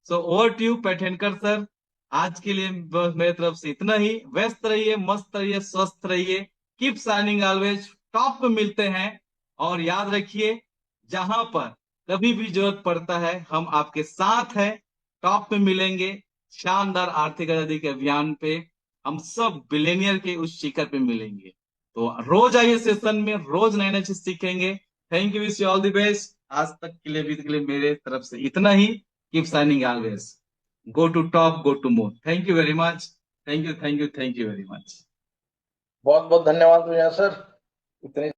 So over to you Paithankar sir. आज के लिए बस मेरी तरफ से इतना ही। व्यस्त रहिए, मस्त रहिए, स्वस्थ रहिए। Keep shining always. टॉप पे मिलते हैं। और याद रखिए, जहां पर कभी भी जरूरत पड़ता है हम आपके साथ हैं। टॉप पे मिलेंगे, शानदार आर्थिक आजादी के अभियान पे हम सब बिलेनियर के उस शिखर पे मिलेंगे। तो रोज आइए सेशन में, रोज नए नए चीज सीखेंगे। Thank you, wish you all the best. आज तक के लिए भी के लिए मेरे तरफ से इतना ही। Keep shining always. Go to top, go to more. Thank you very much. Thank you, thank you, thank you very much. बहुत बहुत धन्यवाद भैया सर, इतने